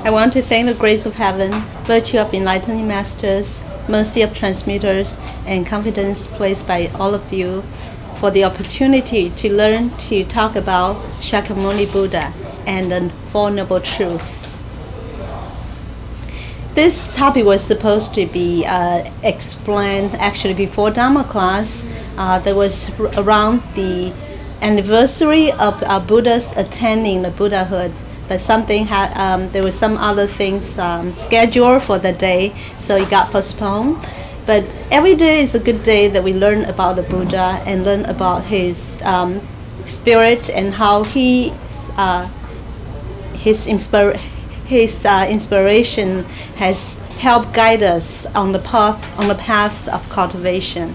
I want to thank the grace of heaven, virtue of enlightening masters, mercy of transmitters, and confidence placed by all of you for the opportunity to learn to talk about Sakyamuni Buddha and the Four Noble Truths. This topic was supposed to be explained actually before Dharma class. That was around the anniversary of Buddha's attaining the Buddhahood, but something there was some other things scheduled for the day, so it got postponed. But every day is a good day that we learn about the Buddha and learn about his spirit and how his inspiration has helped guide us on the path of cultivation.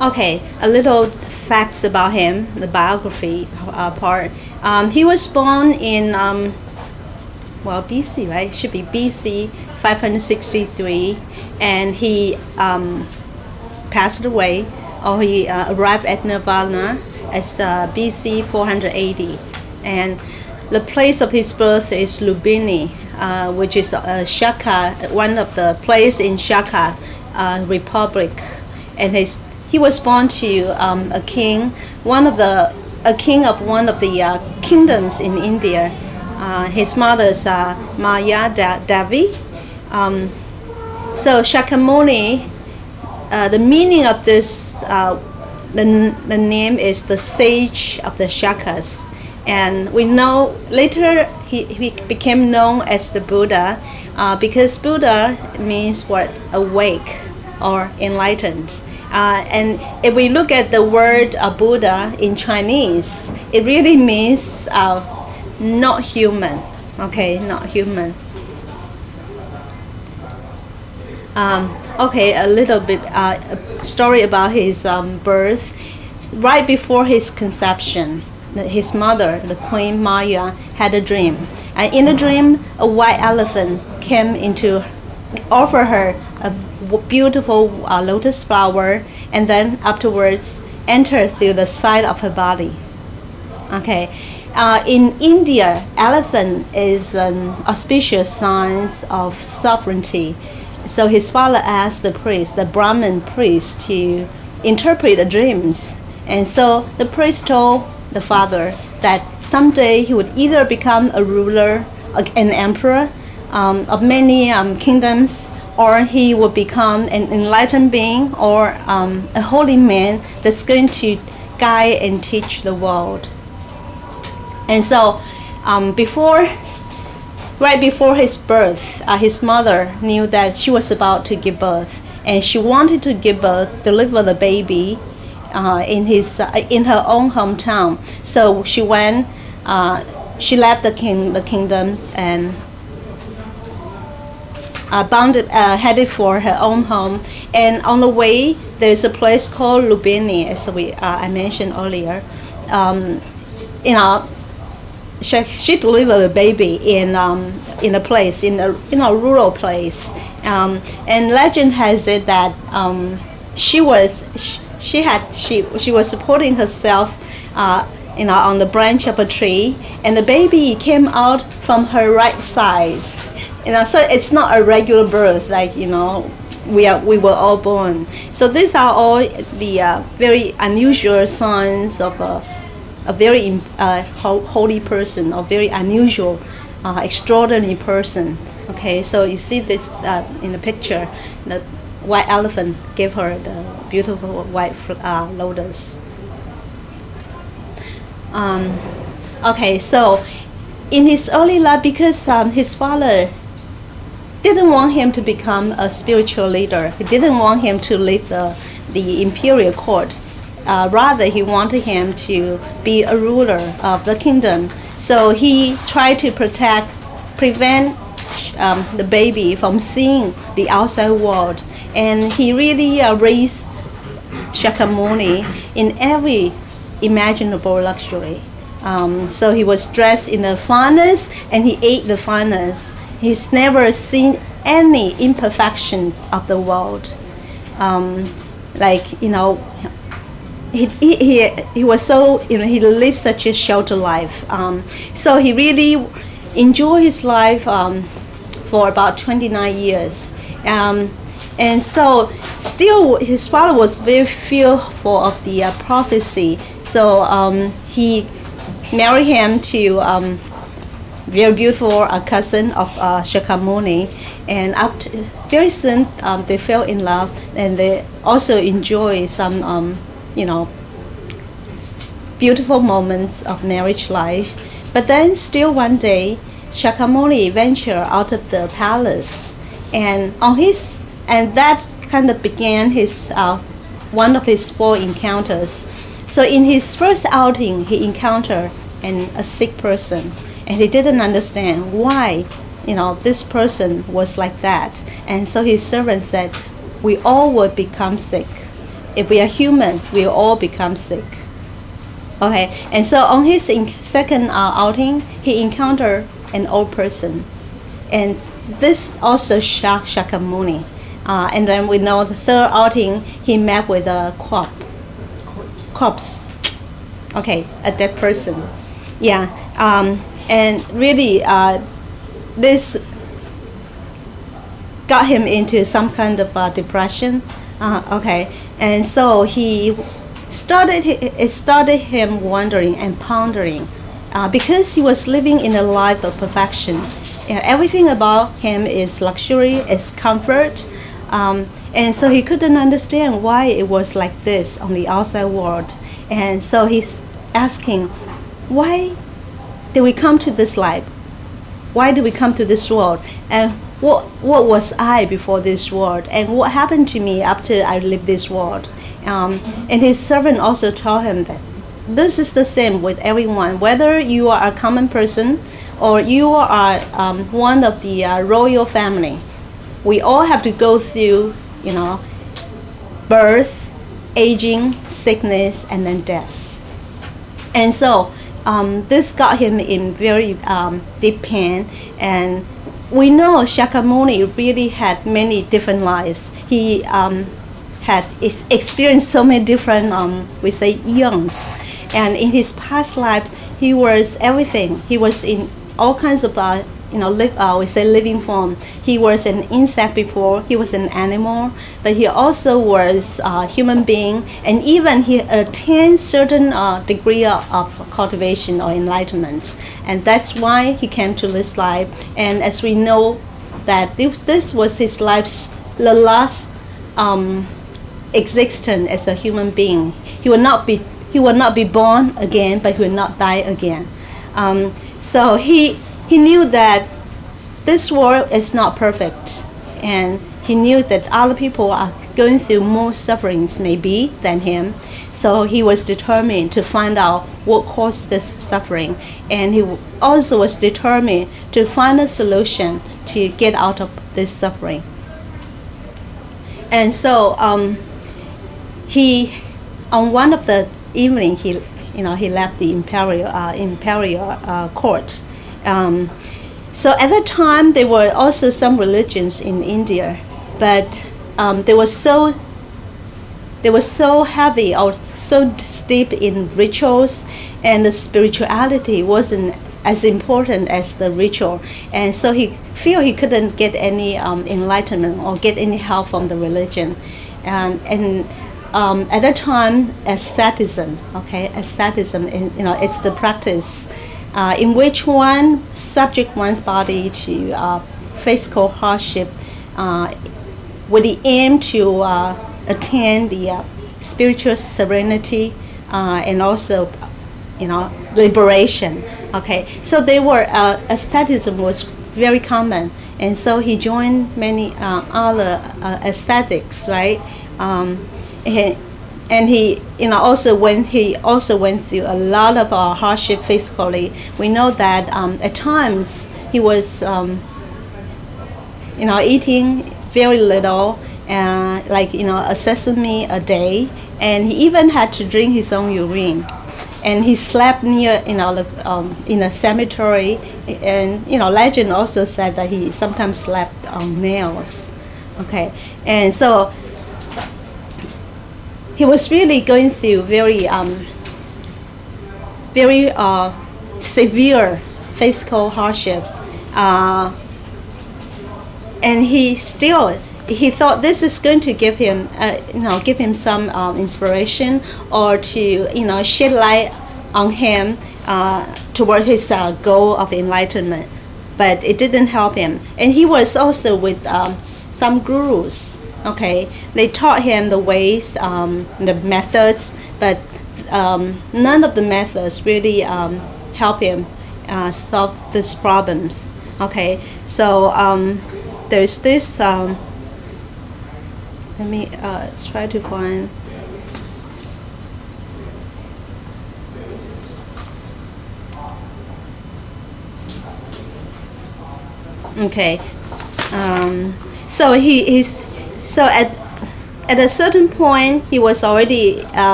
Okay, a little facts about him, the biography part. He was born in BC, right? Should be BC 563, and he passed away, or he arrived at Nirvana as BC 480. And the place of his birth is Lumbini, which is Shaka, one of the place in Shaka Republic, and he was born to a king of one of the kingdoms in India. His mother's Maya Devi. So Sakyamuni, the meaning of this, the name is the sage of the Shakas. And we know later he became known as the Buddha because Buddha means what? Awake or enlightened. And if we look at the word Buddha in Chinese, it really means not human. Okay, not human. A little bit story about his birth. Right before his conception, his mother, the Queen Maya, had a dream. And in the dream, a white elephant came into offer her a beautiful lotus flower, and then afterwards entered through the side of her body. Okay, in India, elephant is an auspicious sign of sovereignty. So his father asked the Brahmin priest, to interpret the dreams. And so the priest told the father that someday he would either become a ruler, an emperor of many kingdoms, or he would become an enlightened being or a holy man that's going to guide and teach the world. And so right before his birth, his mother knew that she was about to give birth, and she wanted to deliver the baby in her own hometown. So she went, she left the kingdom and headed for her own home. And on the way, there's a place called Lumbini, as I mentioned earlier. She delivered a baby in a place, in a rural place, and legend has it that she was supporting herself, on the branch of a tree, and the baby came out from her right side. So it's not a regular birth, like we were all born. So these are all the very unusual signs of a very holy person, or very unusual, extraordinary person. Okay, so you see this in the picture. The white elephant gave her the beautiful white lotus. Okay, so in his early life, because his father didn't want him to become a spiritual leader, he didn't want him to leave the imperial court. Rather, he wanted him to be a ruler of the kingdom. So he tried to prevent the baby from seeing the outside world. And he really raised Sakyamuni in every imaginable luxury. So he was dressed in the finest, and he ate the finest. He's never seen any imperfections of the world. he was so, he lived such a sheltered life. So he really enjoyed his life for about 29 years. And so still his father was very fearful of the prophecy. So he married him to very beautiful cousin of Sakyamuni, and very soon they fell in love, and they also enjoy some beautiful moments of marriage life. But then still one day Sakyamuni ventured out of the palace, and that kind of began his one of his 4 encounters. So in his first outing he encountered a sick person, and he didn't understand why this person was like that. And so his servant said, we all will become sick. If we are human, we will all become sick. Okay, and so on his second outing, he encountered an old person, and this also shocked Sakyamuni. And then we know the third outing, he met with a corpse. Okay, a dead person. Yeah, and really, this got him into some kind of depression. Okay, and so it started him wondering and pondering, because he was living in a life of perfection. Everything about him is luxury, is comfort, and so he couldn't understand why it was like this on the outside world. And so he's asking, why did we come to this life? Why did we come to this world? And what was I before this world? And what happened to me after I lived this world? And his servant also told him that this is the same with everyone, whether you are a common person or you are one of the royal family. We all have to go through, birth, aging, sickness, and then death. And so this got him in very deep pain. And we know Sakyamuni really had many different lives. He had experienced so many different, eons. And in his past lives, he was everything. He was in all kinds of, living form. He was an insect before, he was an animal, but he also was a human being, and even he attained certain degree of cultivation or enlightenment. And that's why he came to this life. And as we know that this was his life's the last existence as a human being. He will not be born again, but he will not die again. So he knew that this world is not perfect, and he knew that other people are going through more sufferings maybe than him. So he was determined to find out what caused this suffering, and he also was determined to find a solution to get out of this suffering. And so he, on one of the evening, he left the imperial court. So at that time, there were also some religions in India, but they were so heavy or so steep in rituals, and the spirituality wasn't as important as the ritual. And so he felt he couldn't get any enlightenment or get any help from the religion. And at that time, asceticism, it's the practice in which one subject one's body to physical hardship with the aim to attain the spiritual serenity and also, liberation. Okay, so they were asceticism was very common, and so he joined many other ascetics, right? And he also went through a lot of hardship physically. We know that at times he was eating very little, a sesame a day, and he even had to drink his own urine. And he slept near in a cemetery, and legend also said that he sometimes slept on nails. Okay, and so he was really going through very severe physical hardship, and he thought this is going to give him some inspiration, or to shed light on him toward his goal of enlightenment. But it didn't help him, and he was also with some gurus. Okay, they taught him the ways, the methods, but none of the methods really help him solve these problems. Okay, so there's this. Let me try to find. Okay, so at a certain point he was already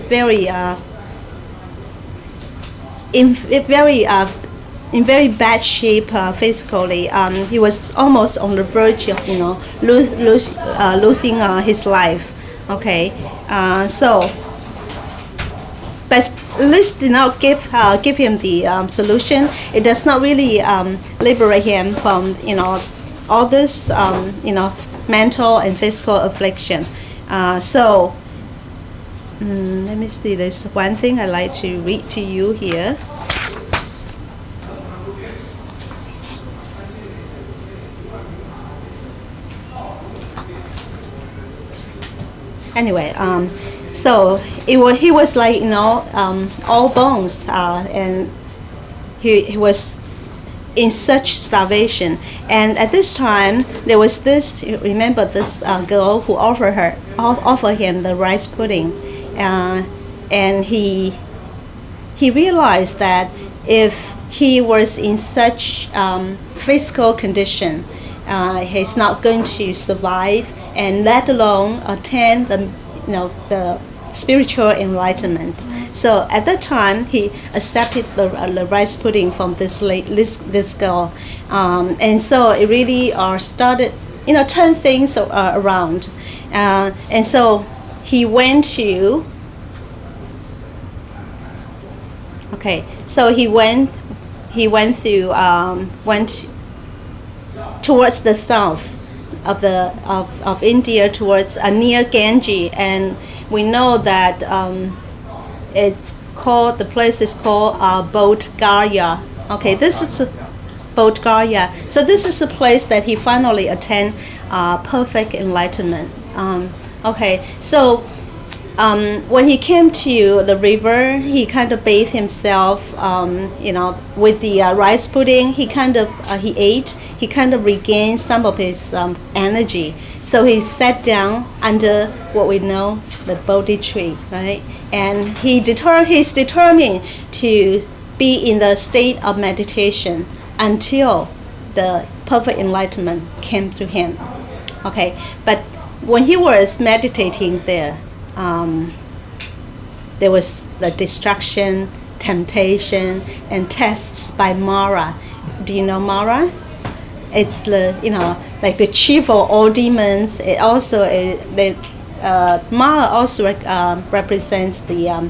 very in very bad shape physically. He was almost on the verge of losing his life. Okay, but this did not give him the solution. It does not really liberate him from all this mental and physical affliction. So let me see. There's one thing I'd like to read to you here. Anyway, so he was like all bones, and he was in such starvation. And at this time, there was this. Remember this girl who offered him the rice pudding, and he realized that if he was in such physical condition, he's not going to survive, and let alone attain the spiritual enlightenment. So at that time, he accepted the rice pudding from this girl, and so it really started, turn things around, and so he went to. Okay, so he went towards the south of India, towards near Ganges, and we know that the place is called Bodh Gaya. Okay, this is Bodh Gaya. So this is the place that he finally attained perfect enlightenment. Okay, so when he came to the river, he kind of bathed himself, with the rice pudding. He ate. He kind of regained some of his energy. So he sat down under what we know the Bodhi tree, right? And he's determined to be in the state of meditation until the perfect enlightenment came to him. Okay, but when he was meditating there was the distraction, temptation, and tests by Mara. Do you know Mara? It's the like the chief of all demons. It also Mara also represents the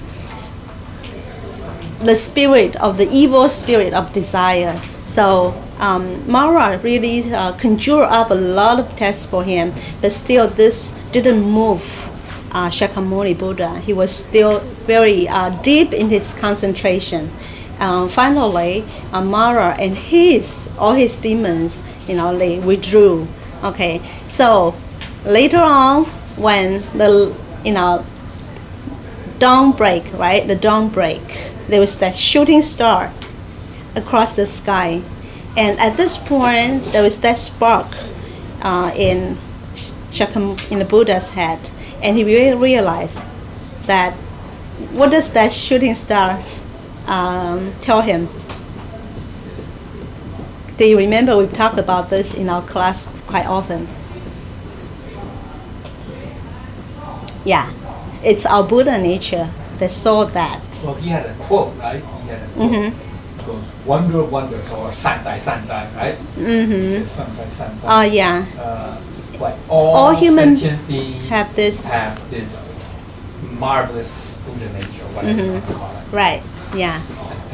spirit of the evil spirit of desire. So Mara really conjured up a lot of tests for him, but still this didn't move Sakyamuni Buddha. He was still very deep in his concentration. Finally, Mara and all his demons, they withdrew. Okay, so later on, when the dawn break, right? The dawn break, there was that shooting star across the sky, and at this point, there was that spark in the Buddha's head, and he really realized that. What does that shooting star tell him? Do you remember we've talked about this in our class quite often? Yeah, it's our Buddha nature that saw that. Well, he had a quote, right? He had a quote. It goes, wonder, wonders, or 善哉, right? Mm-hmm. 善哉, 善哉. Oh, yeah. All human sentient beings have this marvelous Buddha nature, whatever you want to call it. Right. Yeah.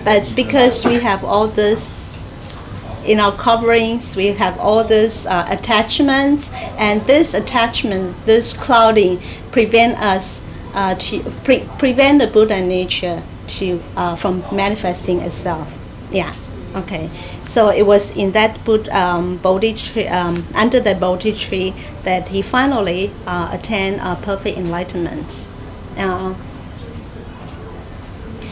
But because we have all this in our coverings, we have all these attachments, and this attachment, this clouding, prevent us prevent the Buddha nature to from manifesting itself. Yeah. Okay. So it was in that Bodhi tree, under the Bodhi tree, that he finally attained perfect enlightenment.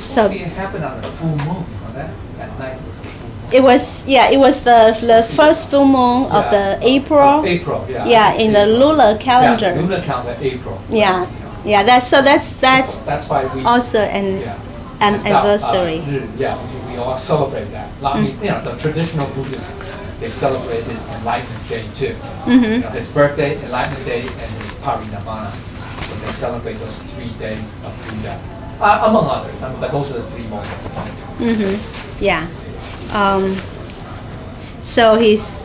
So it happened on the full moon, that night was a full moon. It was the first full moon of the April. April, yeah. Yeah, in the lunar calendar. Yeah, lunar calendar, April. Yeah, yeah. That's why we also an anniversary. Yeah, we all celebrate that. I mean, the traditional Buddhists, they celebrate his Enlightenment Day too. His birthday, Enlightenment Day, and his Parinirvana. So they celebrate those 3 days of Buddha. Among others, but those are the 3 most important. Yeah. So he's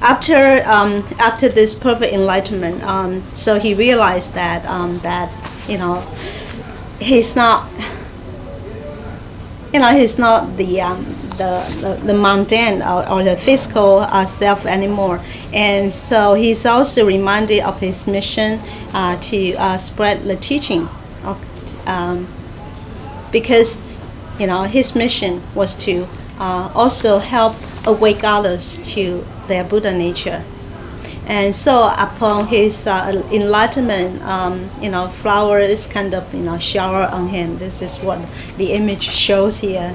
after this perfect enlightenment. So he realized that he's not. He's not the mundane or the physical self anymore, and so he's also reminded of his mission to spread the teaching, because his mission was to also help awake others to their Buddha nature. And so upon his enlightenment, flowers kind of shower on him. This is what the image shows here.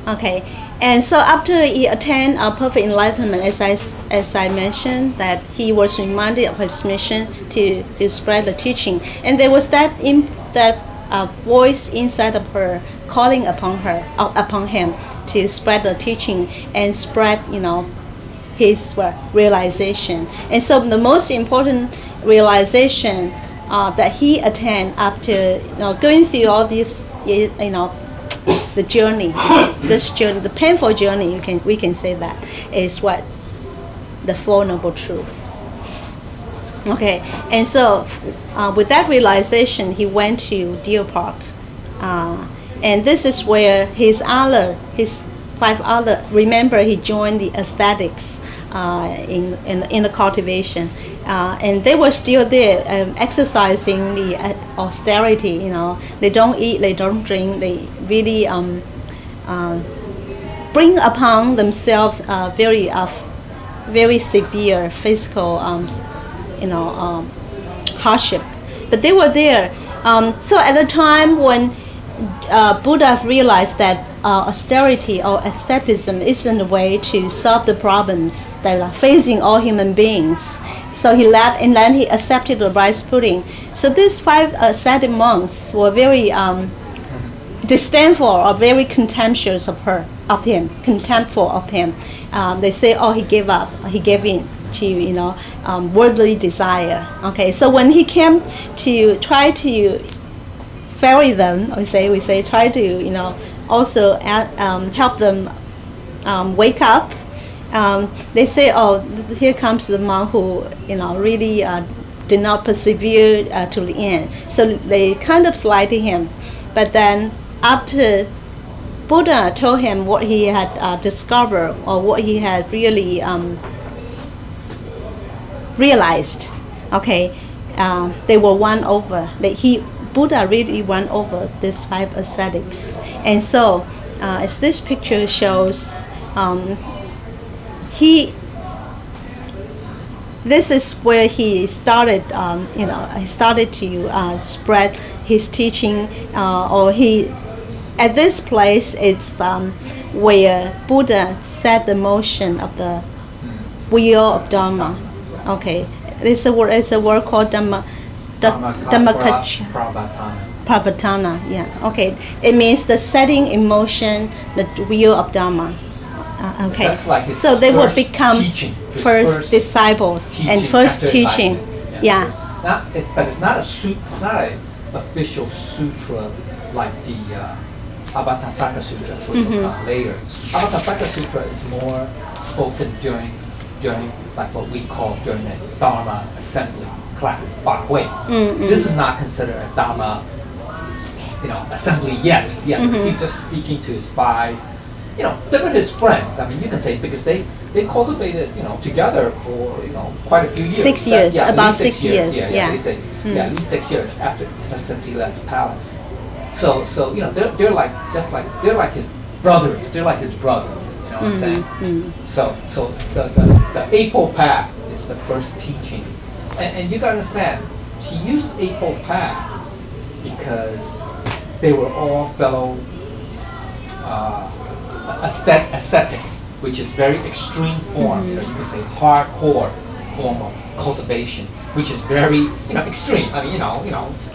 Okay, and so after he attained perfect enlightenment, as I mentioned, that he was reminded of his mission to spread the teaching, and there was that voice inside of her calling upon him to spread the teaching and spread his realization. And so the most important realization that he attained after going through all this, the journey, the painful journey, we can say that is what the Four Noble Truths. Okay, and so with that realization, he went to Deer Park, and this is where his 5 other. Remember, he joined the ascetics in the cultivation, and they were still there exercising the austerity. They don't eat, they don't drink. They really bring upon themselves very severe physical hardship. But they were there. So at the time when Buddha realized that austerity or asceticism isn't the way to solve the problems that are facing all human beings. So he left, and then he accepted the rice pudding. So these 5 ascetic monks were very disdainful or very contemptuous of him. They say, oh, he gave up, he gave in to worldly desire. Okay, so when he came to try to ferry them, we say try to also help them wake up. They say, oh, here comes the monk who really did not persevere to the end. So they kind of slighted him. But then after Buddha told him what he had discovered, or what he had really realized, okay, they were won over. Buddha really won over these 5 ascetics. And so, as this picture shows, this is where he started, he started to spread his teaching, at this place, it's where Buddha set the motion of the wheel of Dharma. Okay, it's a word called Pravatana. Yeah. Okay, it means the setting in motion the wheel of Dharma. Okay, that's like so they will become first disciples and first teaching. Yeah. But it's not it's not an official sutra like the Avatamsaka Sutra, which will come later. Avatamsaka Sutra is more spoken during like what we call during the Dharma assembly class, Fa Hui. This is not considered a Dharma, assembly yet. Yeah, he's just speaking to his five, they were his friends. I mean, you can say because they cultivated, together for, quite a few years. 6 years, Yeah, at about least 6 years. Yeah, they say, at least 6 years since he left the palace. So they're like they're like his brothers. They're like his brothers. You know what I'm saying? So the Eightfold Path is the first teaching, and you gotta understand, he used Eightfold Path because they were all fellow ascetics, which is very extreme form. You can say hardcore form of cultivation, which is very extreme. I mean,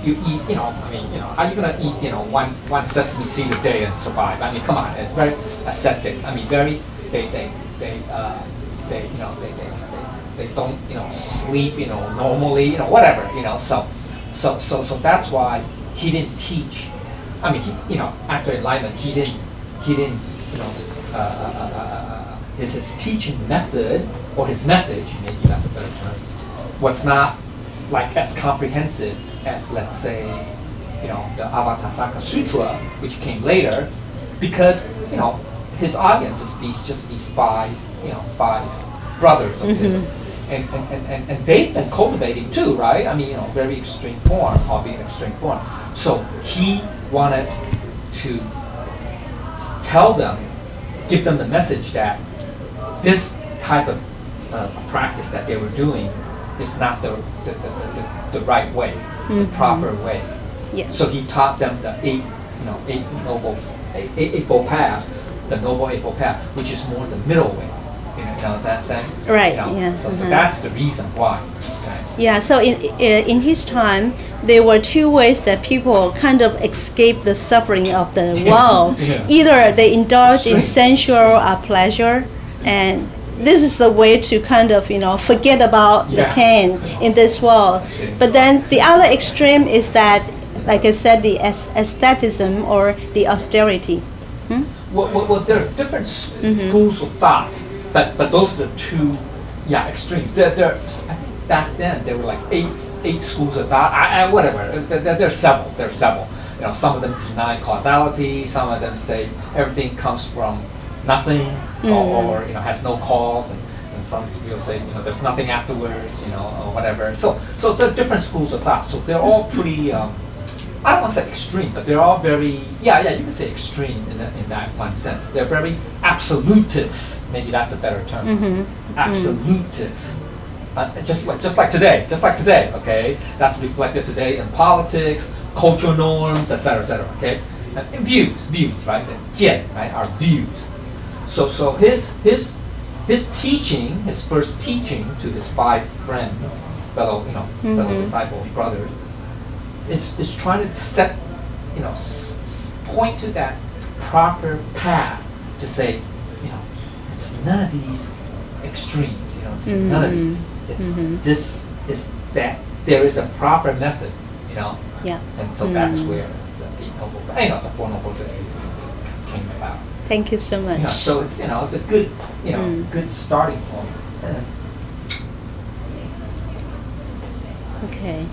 you eat, are you gonna eat one sesame seed a day and survive? I mean, come on, it's very ascetic. I mean, very they don't sleep normally whatever so that's why he didn't teach. I mean, after enlightenment he didn't his teaching method or his message, maybe that's a better term, was not like as comprehensive as, let's say, the Avatasaka Sutra, which came later, because his audience is these five brothers of his, and they've been cultivating too, right? I mean, very extreme form, albeit extreme form. So he wanted to tell them, give them the message that this type of practice that they were doing is not the right way, the proper way. Yeah. So he taught them the eightfold path, the noble eightfold path, which is more the middle way. You know what I'm saying? Right. Yeah. So that's the reason why. Okay? Yeah. So in his time, there were two ways that people kind of escape the suffering of the world. Yeah. Either they indulge in sensual pleasure, and this is the way to kind of forget about the pain in this world. But then the other extreme is that, like I said, the aestheticism or the austerity. Well, there are different schools of thought, but those are the two extremes. I think back then there were like eight schools of thought. Whatever. There's several. Some of them deny causality. Some of them say everything comes from nothing, or has no cause, and some people say there's nothing afterwards, or whatever. So there are different schools of thought. So they're all pretty. I don't want to say extreme, but they're all very. You can say extreme in that one sense. They're very absolutist. Maybe that's a better term. Absolutist. Just like today. Okay, that's reflected today in politics, cultural norms, etc. Okay, and views, right? And 见, right? Our views. So his teaching, his first teaching to his five friends, fellow disciple brothers, is trying to set, point to that proper path to say, it's none of these extremes, it's none of these. It's this is that there is a proper method, Yeah. And so that's where the Four Noble Truths came about. Thank you so much. So it's it's a good good starting point. Okay,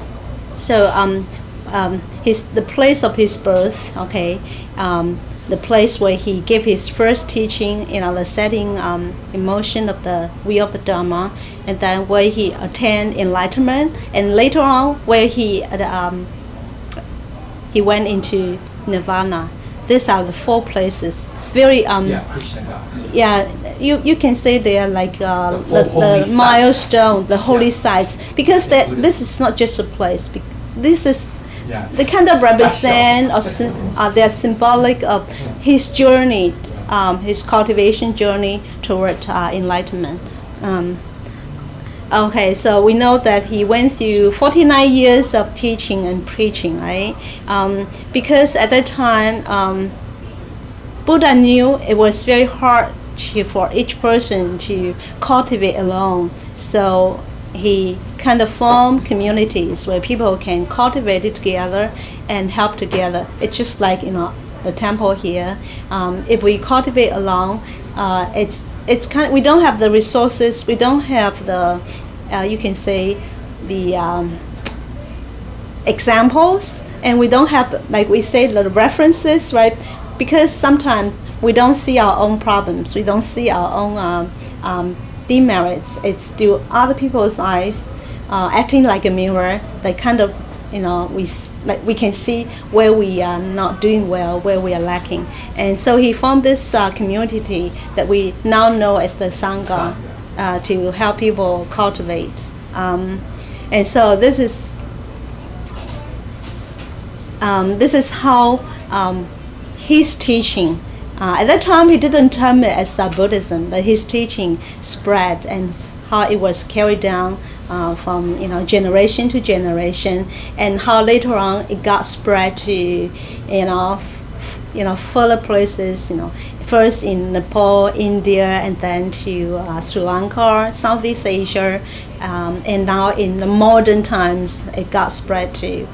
so the place of his birth. Okay, the place where he gave his first teaching. The setting, emotion of the wheel of the Dharma, and then where he attained enlightenment, and later on where he went into nirvana. These are the four places. Very you can say they are like the milestone, the holy sites, because this is not just a place. This is they kind of represent or they're symbolic of his journey, his cultivation journey toward enlightenment. Okay, so we know that he went through 49 years of teaching and preaching, right? Because at that time, Buddha knew it was very hard for each person to cultivate alone. So he kind of formed communities where people can cultivate it together and help together. It's just like the temple here. If we cultivate alone, it's kind of, we don't have the resources. We don't have the you can say the examples, and we don't have, like we say, the references, right? Because sometimes we don't see our own problems, we don't see our own demerits. It's through other people's eyes, acting like a mirror. They kind of, we can see where we are not doing well, where we are lacking. And so he formed this community that we now know as the Sangha, to help people cultivate. And so this is how his teaching. At that time, he didn't term it as Buddhism, but his teaching spread and how it was carried down from generation to generation, and how later on it got spread to further places. First in Nepal, India, and then to Sri Lanka, Southeast Asia, and now in the modern times it got spread to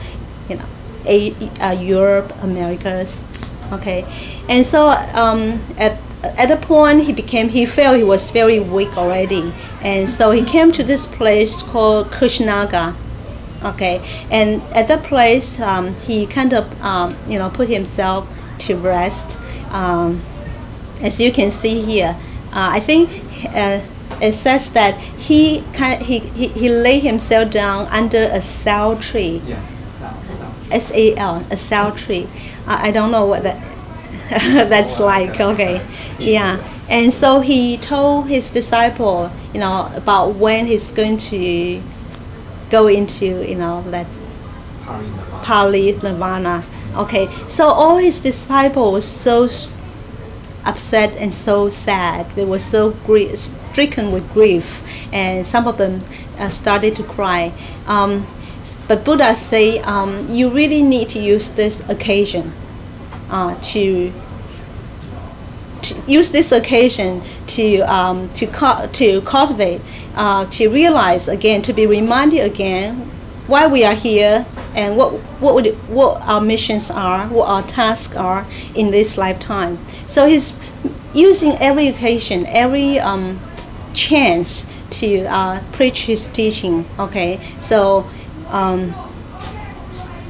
Europe, Americas. Okay, and so at a point he felt he was very weak already, and so he came to this place called Kushnaga. Okay, and at that place he kind of put himself to rest. As you can see here, I think it says that he laid himself down under a sal tree. Yeah. SAL, a sal tree. I don't know what that that's like. Okay, yeah. And so he told his disciple, about when he's going to go into, that Parinirvana. Okay, so all his disciples were so upset and so sad. They were so stricken with grief, and some of them started to cry. But Buddha say, you really need to use this occasion to cultivate, to realize again, to be reminded again why we are here, and what our missions are, what our tasks are in this lifetime. So he's using every occasion, every chance to preach his teaching. Okay, so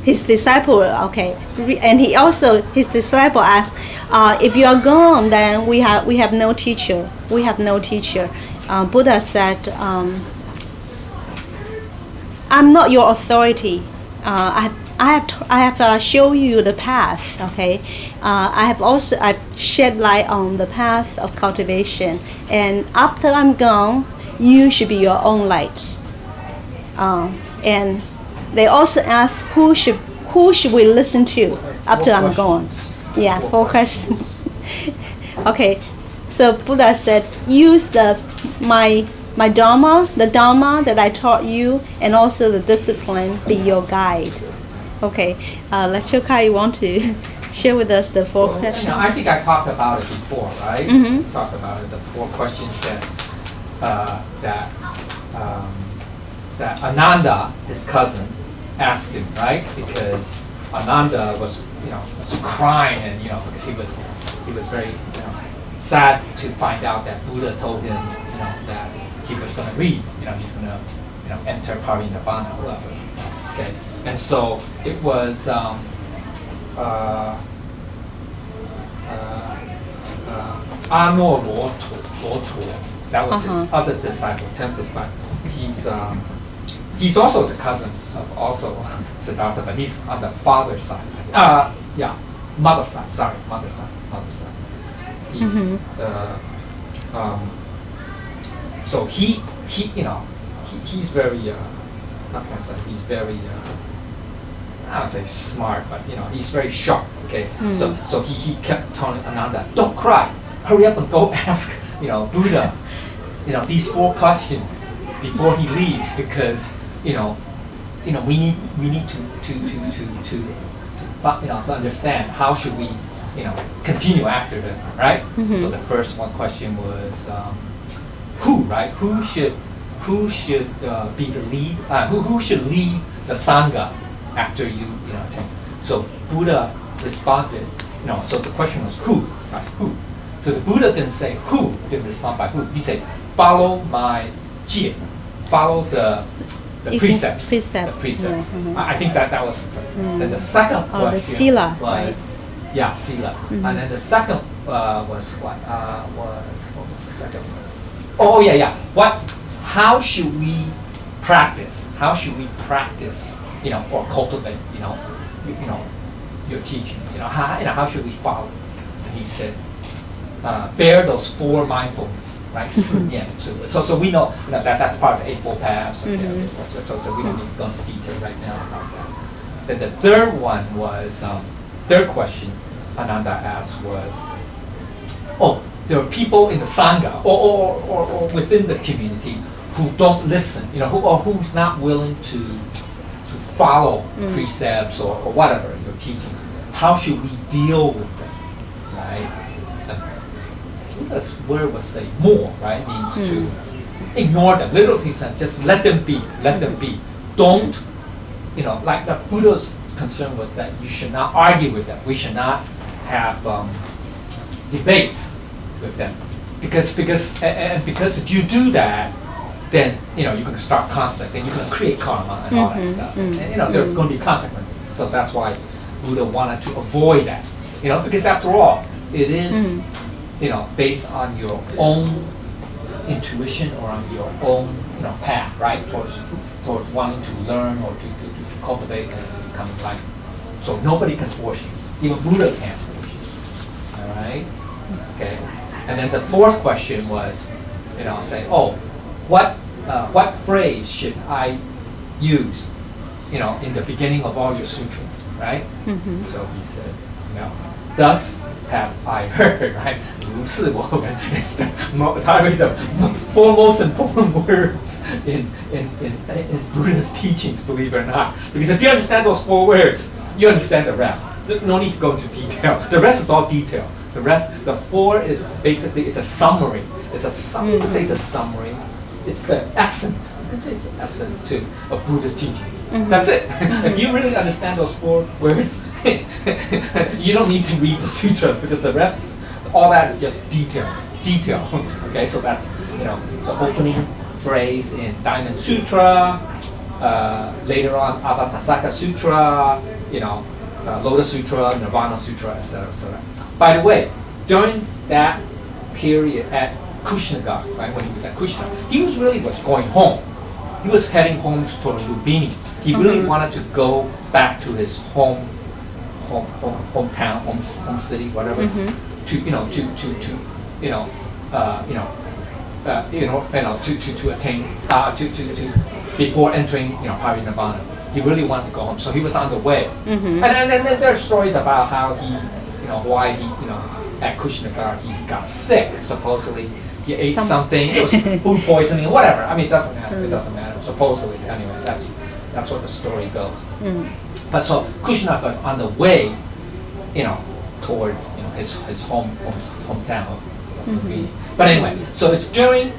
his disciple, and his disciple asked, if you are gone, then we have no teacher. We have no teacher. Buddha said, I'm not your authority. I have shown you the path. Okay, I've shed light on the path of cultivation, and after I'm gone, you should be your own light. And they also asked, who should we listen to after I'm gone? Yeah, 4 questions. Okay, so Buddha said, use my Dharma, the Dharma that I taught you, and also the discipline, be your guide. Okay, Lecturer Kai, you want to share with us the 4 questions? I think I talked about it before, right? Mm-hmm. Talked about it, the 4 questions that Ananda, his cousin, asked him, right? Because Ananda was crying, and because he was very sad to find out that Buddha told him that he was going to leave, he's going to enter Parinirvana, whatever. Okay, and so it was Ano Lotu. That was his other disciple, 10th disciple. He's also the cousin of also Siddhartha, but he's on the father's side. Mother's side. Sorry, mother's side. He's so he's very how can I say? He's very I don't say smart, but he's very sharp. Okay, so he kept telling Ananda, don't cry, hurry up and go ask Buddha these 4 questions before he leaves, because we need to understand how should we continue after them, right? Mm-hmm. So the first question was who, right? Who should be the lead? Who should lead the sangha after you attend? So Buddha responded. So the question was who, right? Who? So the Buddha didn't say who. Didn't respond by who. He said, follow my jie, follow the the precepts. Precepts. The precepts. Yeah, I think that was then the second question the sila, was right? yeah, sila. And then the second was what was the second one? Oh yeah. How should we practice? How should we practice? Or cultivate? Your teachings. How should we follow? And he said, bear those 4 mindfulness. Right? So we know, that's part of the Eightfold Paths. So we don't need to go into detail right now about that. Then the third one was, third question Ananda asked was, there are people in the Sangha or within the community who don't listen, who's not willing to follow precepts or whatever, your teachings. How should we deal with them, right? Buddha's word was say more, right? Means to ignore them. Literally said, just let them be. Don't, like the Buddha's concern was that you should not argue with them. We should not have debates with them, because if you do that, then you're going to start conflict and you're going to create karma and all that stuff. And there are going to be consequences. So that's why Buddha wanted to avoid that. Because after all, it is based on your own intuition or on your own path, right? Towards wanting to learn or to cultivate and become enlightened. So nobody can force you. Even Buddha can't force you. All right? Okay. And then the fourth question was, say, what phrase should I use, in the beginning of all your sutras, right? So he said, thus have I heard, right? 如是我闻 is probably the 4 most important words in Buddha's teachings, believe it or not. Because if you understand those 4 words, you understand the rest. No need to go into detail. The rest is all detail. The 4 is basically, it's a summary. You can say it's a summary. It's the essence. You can say it's the essence too of Buddha's teaching. That's it. If you really understand those 4 words, you don't need to read the sutras, because the rest, all that is just detail. Okay, so that's the opening phrase in Diamond Sutra. Later on, Avatasaka Sutra. Lotus Sutra, Nirvana Sutra, etc. By the way, during that period at Kushinagar, right, when he was at Kushina, he was going home. He was heading home toward Lumbini. He really wanted to go back to his hometown, home city, whatever, to attain before entering parinirvana. He really wanted to go home, so he was on the way. And then there are stories about how he, why he, at Kushinagar he got sick. Supposedly he ate something, it was food poisoning, whatever. I mean, it doesn't matter. It doesn't matter. Supposedly, anyway, that's what the story goes. But so Kushinagar was on the way, towards his hometown of Lumbini. But anyway, so it's during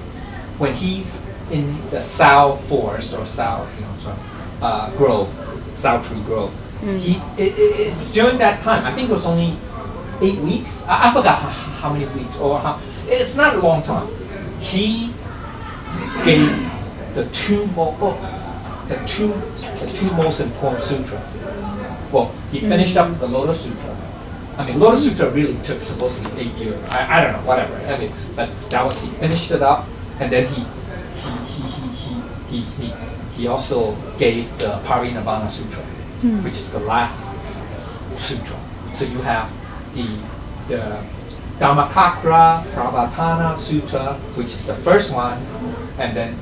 when he's in the Sao forest or Sao, grove, Sao tree grove. It's during that time. I think it was only 8 weeks. I forgot how many weeks or how. It's not a long time. He gave the two most important sutra. Well, he finished up the Lotus Sutra. I mean, Lotus Sutra really took supposedly 8 years. I don't know, whatever. I mean, but that was, he finished it up, and then he also gave the Parinirvana Sutra, which is the last sutra. So you have the Dhammakakra Pravatana Sutra, which is the first one, and then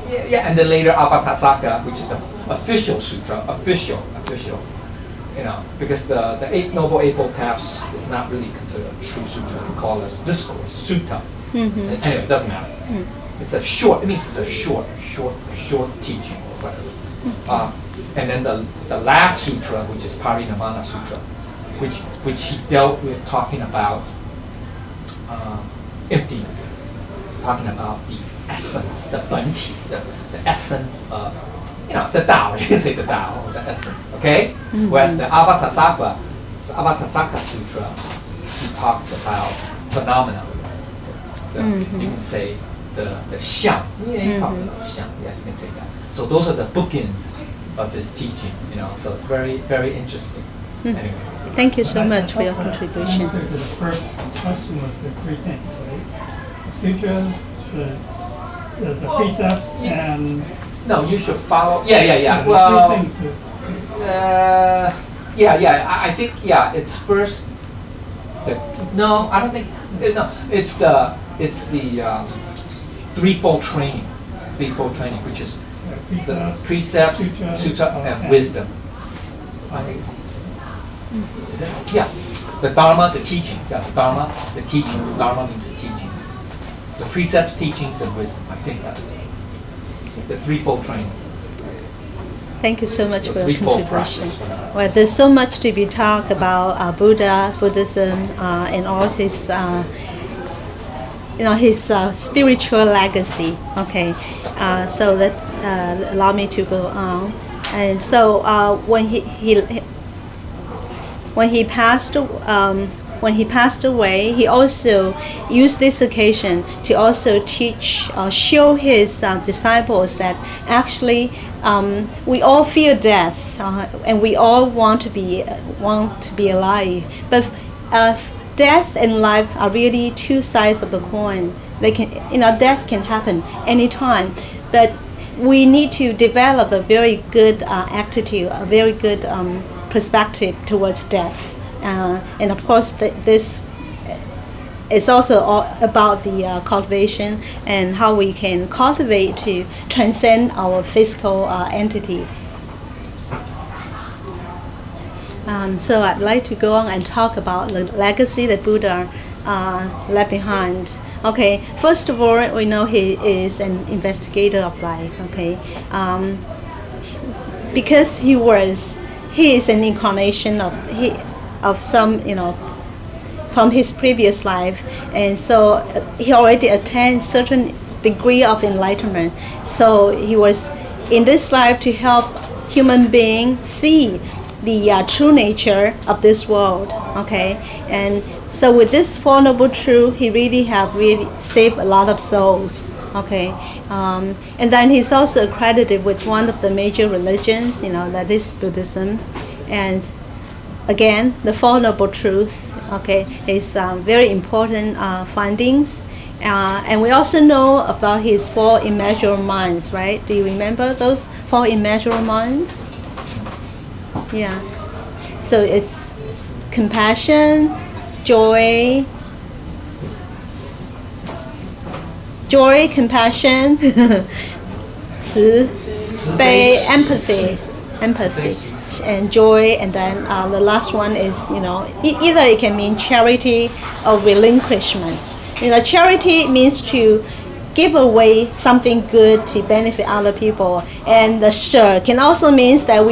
and then later Avatasaka, which is the official sutra, official. Because the Noble Eightfold Paths is not really considered a true sutra. It's called a discourse, sutta. Anyway, it doesn't matter. It's a short. It means it's a short teaching or whatever. And then the last sutra, which is Parinirvana Sutra, which he dealt with talking about emptiness, talking about the essence, the Banti, the essence of the Tao. You can say the Tao, or the essence. Okay. Whereas the Avatasaka Sutra, he talks about phenomena. You can say the Xiang. He talks about Xiang. Yeah, you can say that. So those are the bookends of his teaching, so it's very, very interesting. Anyway. Thank you so I much for your thought the contribution. answer to the first question was the three things, right? The sutras, the precepts, and No, you should follow. Yeah. the Well, three things that, I think it's first. No, I don't think. No, it's the threefold training, which is the precepts, sutra, and wisdom. I think. Yeah, the Dharma, the teachings. Yeah, the Dharma, the teachings. Dharma means the teachings. The precepts, teachings, and wisdom. I think that the threefold training. Thank you so much for your Threefold contribution. practice. Well, there's so much to be talked about Buddhism, and all his, his spiritual legacy. Okay, so that allow me to go on. And so when he passed away, he also used this occasion to also teach or show his disciples that actually we all fear death, and we all want to be alive. But death and life are really two sides of the coin. They can, death can happen anytime, but we need to develop a very good attitude, a very good perspective towards death. And of course, this is also all about the cultivation and how we can cultivate to transcend our physical entity. So I'd like to go on and talk about the legacy that Buddha left behind. Okay, first of all, we know he is an investigator of life. Okay, because he is an incarnation of some, from his previous life, and so he already attained certain degree of enlightenment. So he was in this life to help human beings see the true nature of this world. Okay, and so with this Four Noble Truths, he really saved a lot of souls. Okay, and then he's also accredited with one of the major religions, that is Buddhism, and again, the Four Noble Truths, okay, is very important findings. And we also know about his four immeasurable minds, right? Do you remember those four immeasurable minds? Yeah. So it's compassion, joy, compassion, 慈悲, empathy, and joy, and then the last one is, either it can mean charity or relinquishment. Charity means to give away something good to benefit other people, and the sure can also means that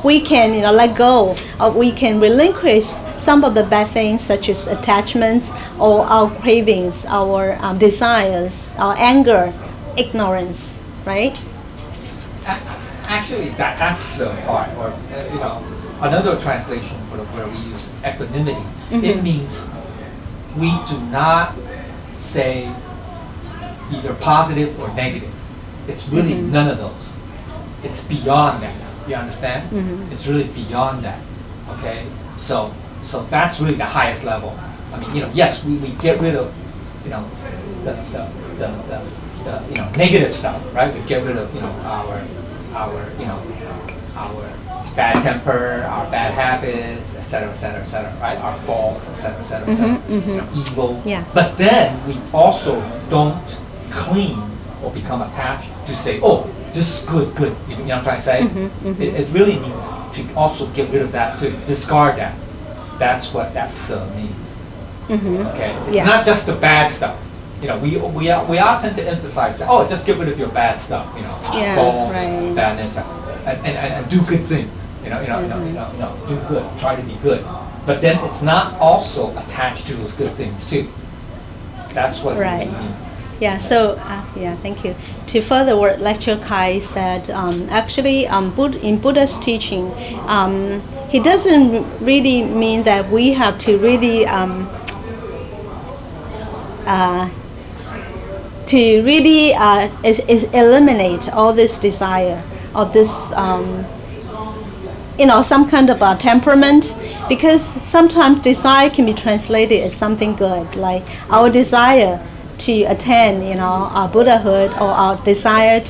we can let go, or we can relinquish some of the bad things such as attachments or our cravings, our desires, our anger, ignorance, right? Actually, that's the part, or another translation for the word we use is equanimity. Mm-hmm. It means we do not say either positive or negative. It's really Mm-hmm. none of those. It's beyond that. You understand? Mm-hmm. It's really beyond that. Okay, so that's really the highest level. I mean, yes, we get rid of the negative stuff, right? We get rid of our bad temper, our bad habits, etc., right? Our faults, etc., evil. Yeah. But then we also don't cling or become attached to say, oh, this is good. You know what I'm trying to say? It really means to also get rid of that, to discard that. That's what that means. Okay, it's not just the bad stuff. We all tend to emphasize, oh, just get rid of your bad stuff. Faults, right. bad nature, and do good things. Do good. Try to be good. But then it's not also attached to those good things too. That's what Right. it means. Yeah, so, thank you. To further what Lecturer Kai said, actually, in Buddha's teaching, he doesn't really mean that we have to really to really is eliminate all this desire or this some kind of temperament, because sometimes desire can be translated as something good, like our desire to attain Buddhahood, or our desire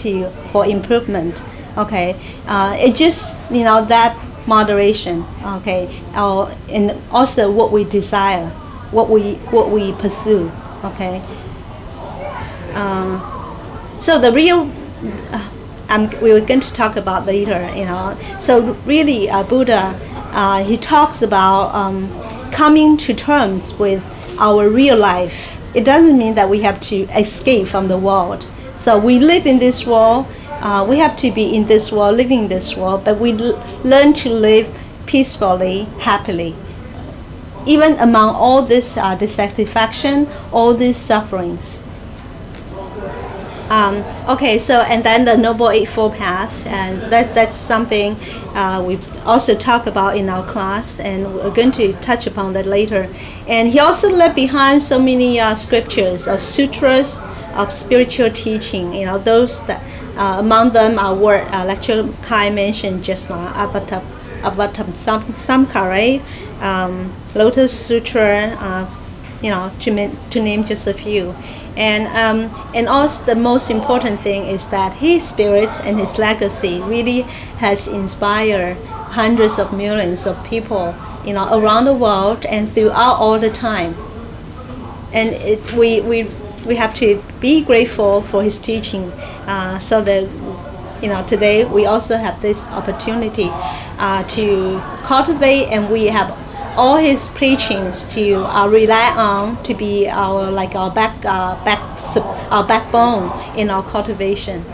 for improvement. Okay, it just that moderation. Okay, and also what we desire, what we pursue. Okay, so the real we were going to talk about later. So really, Buddha he talks about coming to terms with our real life. It doesn't mean that we have to escape from the world. So we live in this world. We have to be in this world, living in this world, but we learn to live peacefully, happily, even among all this dissatisfaction, all these sufferings. Okay, so and then the Noble Eightfold Path, and that's something we also talk about in our class, and we're going to touch upon that later. And he also left behind so many scriptures, sutras of spiritual teaching. Those that among them are what Lecturer Kai mentioned just now, Avatam Samkara, Lotus Sutra, to name just a few. And also the most important thing is that his spirit and his legacy really has inspired hundreds of millions of people, around the world and throughout all the time. And we have to be grateful for his teaching, so that today we also have this opportunity to cultivate, and we have all his preachings to rely on, to be our backbone in our cultivation.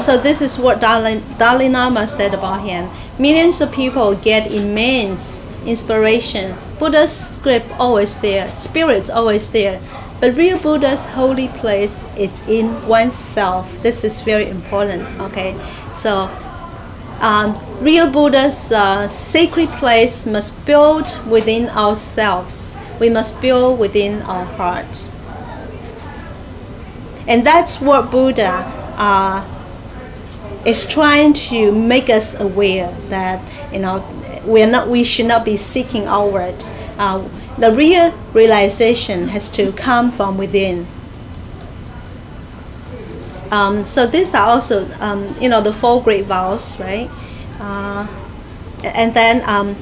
So this is what Dalai Lama said about him. Millions of people get immense inspiration. Buddha's script always there, spirit's always there, but real Buddha's holy place is in oneself. This is very important. Okay, so real Buddha's sacred place must build within ourselves. We must build within our heart, and that's what Buddha is trying to make us aware that we should not be seeking outward. The real realization has to come from within. So these are also, the 4 great vows, right? And then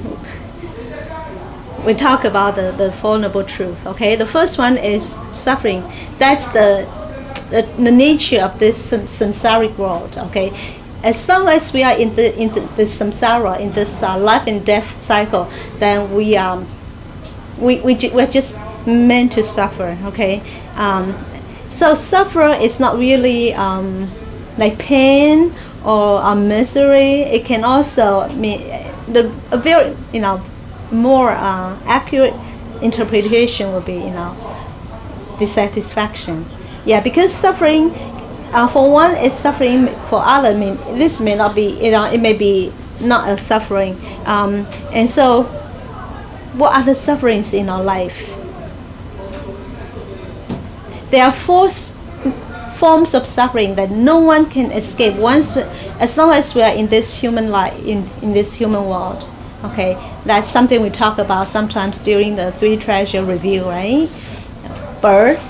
we talk about the Four Noble Truths. Okay, the first one is suffering. That's the nature of this samsaric world. Okay, as long as we are in this samsara, in this life and death cycle, then we're just meant to suffer. Okay. So suffer is not really like pain or misery. It can also mean a very more accurate interpretation would be dissatisfaction. Yeah, because suffering for one is suffering, for other this may not be it may be not a suffering. And so, what are the sufferings in our life? There are 4 forms of suffering that no one can escape as long as we are in this human life, in this human world. Okay, that's something we talk about sometimes during the 3 treasure review, right? Birth,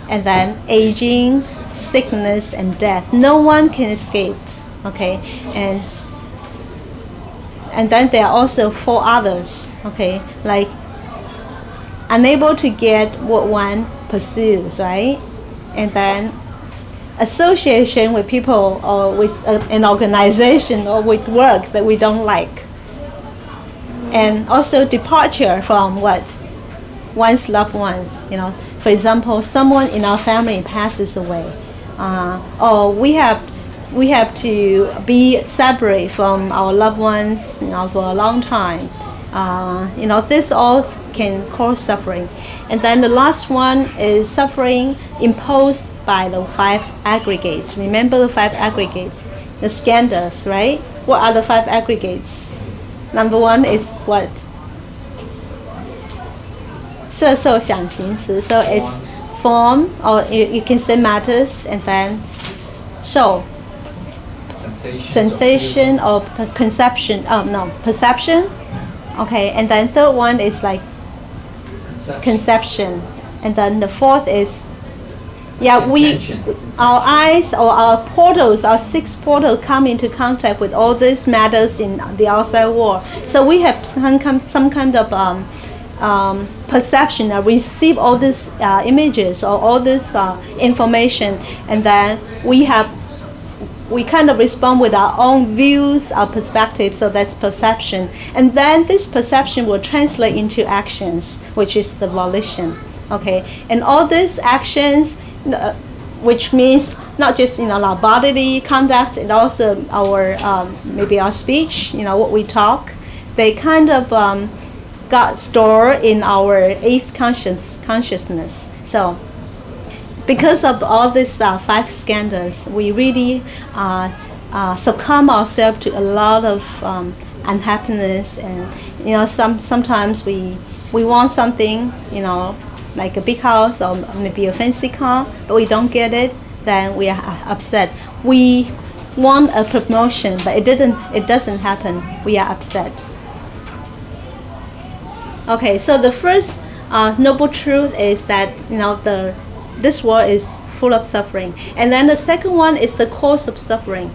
and then aging, sickness, and death. No one can escape. Okay, and then there are also 4 others. Okay, like unable to get what one pursues, right? And then association with people or with an organization or with work that we don't like. And also departure from one's loved ones. For example, someone in our family passes away, or we have to be separate from our loved ones, for a long time. This all can cause suffering. And then the last one is suffering imposed by the 5 aggregates. Remember the 5 aggregates, the skandhas, right? What are the 5 aggregates? Number 1 is what? 色受想行识. So it's form, or you can say matters, and then soul, sensation or conception. No, perception. Okay, and then third one is like conception, and then the fourth is our eyes or our portals, our six portals come into contact with all these matters in the outside world. So we have some kind of perception, receive all these images or all this information, and then we kind of respond with our own views, our perspective. So that's perception, and then this perception will translate into actions, which is the volition. Okay, and all these actions, which means not just our bodily conduct, and also our maybe our speech, what we talk, they kind of got stored in our eighth consciousness. So because of all these five skandhas, we really succumb ourselves to a lot of unhappiness, and sometimes we want something, like a big house or maybe a fancy car, but we don't get it, then we are upset. We want a promotion, but it doesn't happen. We are upset. Okay, so the first noble truth is that this world is full of suffering, and then the second one is the cause of suffering.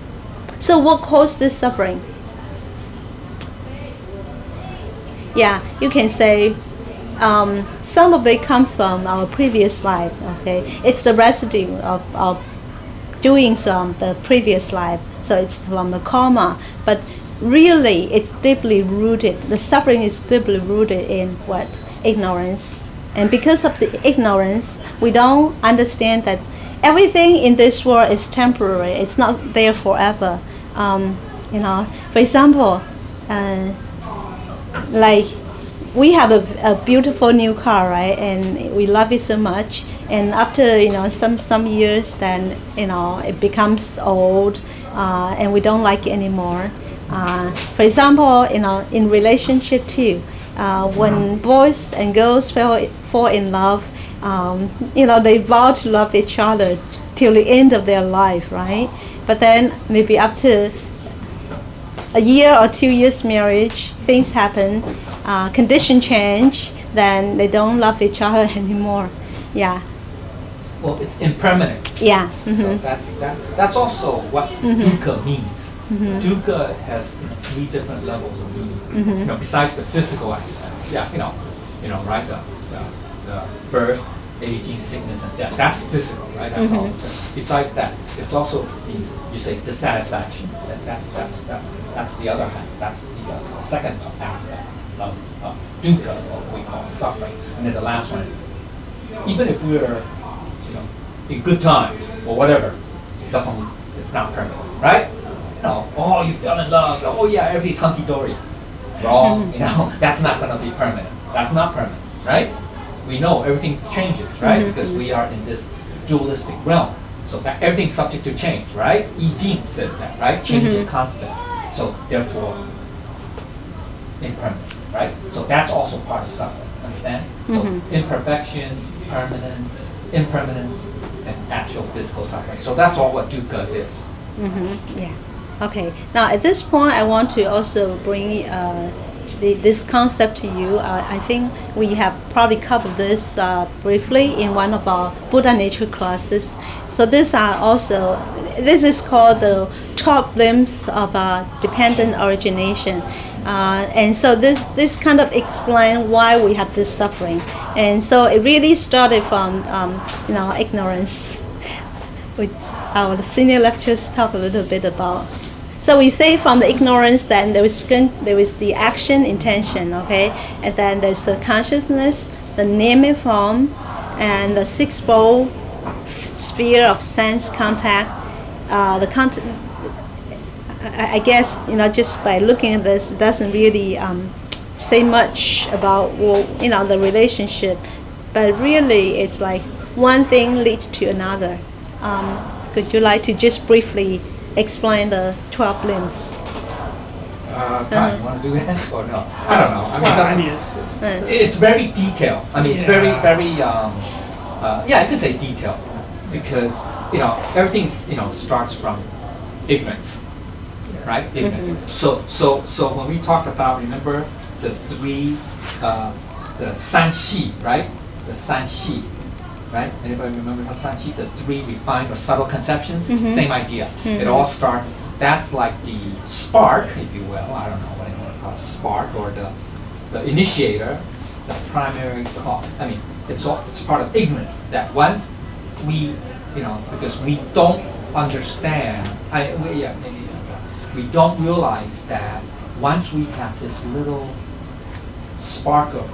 So what caused this suffering? Yeah, you can say some of it comes from our previous life. Okay, it's the residue of doing the previous life. So it's from the karma, but really it's deeply rooted. The suffering is deeply rooted in what? Ignorance. And because of the ignorance, we don't understand that everything in this world is temporary. It's not there forever. For example, like we have a beautiful new car, right? And we love it so much. And after some years, then it becomes old, and we don't like it anymore. For example, in relationship too, when boys and girls fall in love, they vow to love each other till the end of their life, right? But then maybe after a year or 2 years marriage, things happen, condition change, then they don't love each other anymore. Yeah. Well, it's impermanent. Yeah. So that's also what dukkha means. Dukkha has 3 different levels of meaning. Besides the physical aspect. Yeah, right? The birth, aging, sickness, and death. That's physical, right? That's all. Besides that, it also means, you say, dissatisfaction. That's the other hand. That's the second aspect of dukkha, or what we call suffering. And then the last one is, even if we're in good times or whatever, it's not permanent, right? You fell in love. Oh yeah, everything's hunky dory. Wrong. That's not going to be permanent. That's not permanent, right? We know everything changes, right? Because we are in this dualistic realm. So that everything's subject to change, right? I Ching says that, right? Change is constant. So therefore, impermanent, right? So that's also part of suffering. Understand? So imperfection, permanence, impermanence, and actual physical suffering. So that's all what dukkha is. Yeah. Okay. Now at this point, I want to also bring this concept to you. I think we have probably covered this briefly in one of our Buddha nature classes. So this is called the 12 limbs of dependent origination. And so this kind of explains why we have this suffering. And so it really started from ignorance. Our senior lecturers talk a little bit about. So we say from the ignorance, then there is the action, intention, okay, and then there's the consciousness, the naming form, and the sixfold sphere of sense contact. I guess just by looking at this, it doesn't really say much about the relationship, but really it's like one thing leads to another. Could you like to just briefly explain the 12 limbs? You want to do that or no? I don't know. I mean, it's very detailed. I mean, it's very yeah, you can say detailed, because everything starts from ignorance, right? Ignorance. So when we talk about, remember the three, the san shi, right? The san shi, right? Anybody remember the san shi? The three refined or subtle conceptions. Same idea. It all starts. That's like the spark, if you will. I don't know what you want to call it, spark, or the initiator, the primary cause. I mean, it's part of ignorance that once we, because we don't understand. We don't realize that once we have this little spark of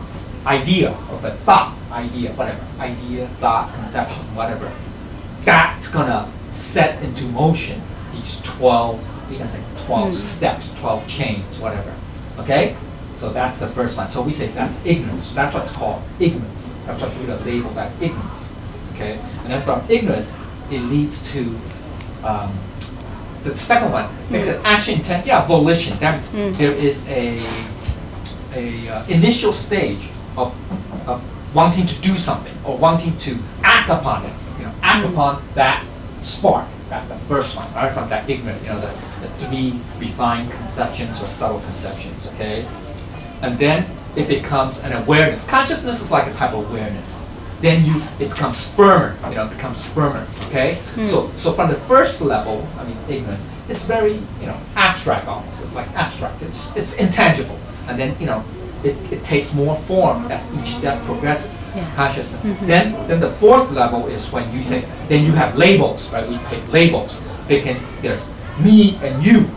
idea, of a thought, idea, thought, conception, whatever, that's gonna set into motion these 12, you can say 12 steps, 12 chains, whatever. Okay? So that's the first one. So we say that's ignorance. That's what's called ignorance. That's what we would label that ignorance. Okay? And then from ignorance, it leads to the second one. It's an action intent, volition. That's there is a initial stage of wanting to do something or wanting to act upon it. Act upon that spark. That's the first one, right? From that ignorant, the three refined conceptions or subtle conceptions, okay? And then it becomes an awareness. Consciousness is like a type of awareness. Then it becomes firmer, okay? So from the first level, ignorance, it's very, abstract almost. It's like abstract. It's intangible. And then, it takes more form as each step progresses. Consciousness. Then the fourth level is when you say, then you have labels, right? We pick labels. There's me and you.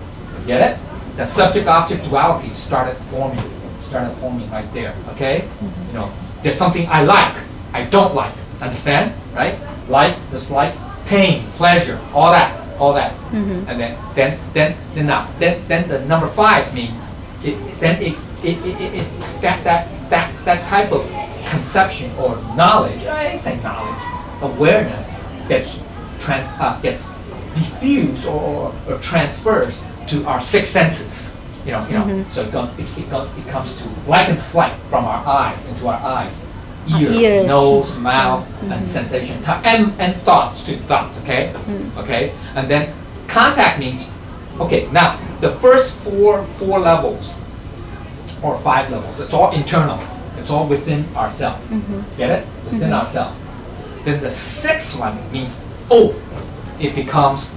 Get it? The subject-object duality started forming right there. Okay? There's something I like, I don't like. Understand? Right? Like, dislike, pain, pleasure, all that. And then the number 5 means that type of conception or knowledge, I say knowledge, awareness gets diffused or transfers to our 6 senses. So it comes to like and dislike from our eyes into our eyes, ears. Nose, mouth, and sensation, and thoughts to thoughts. Okay, okay, and then contact means now the first four levels or 5 levels. It's all internal. It's all within ourselves. Get it? Within ourselves. Then the 6th one means, it comes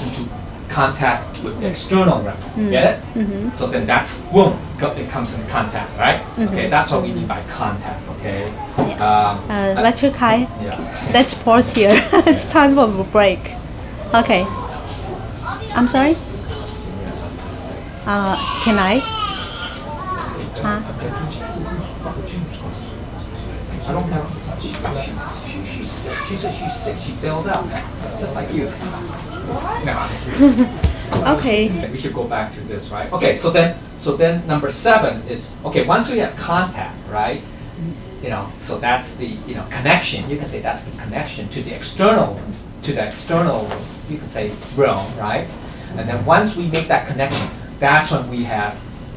into contact with the external realm. Get it? So then that's, boom, it comes in contact, right? Okay, that's what we mean by contact, okay? Lecture Kai, let's pause here. It's time for a break. Okay. I'm sorry? Can I? I don't know. She said she's sick. She failed out, just like you. No. Okay. We should go back to this, right? Okay. So then number 7 is once we have contact, right? So that's the connection. You can say that's the connection to the external, you can say realm, right? And then once we make that connection, that's when we have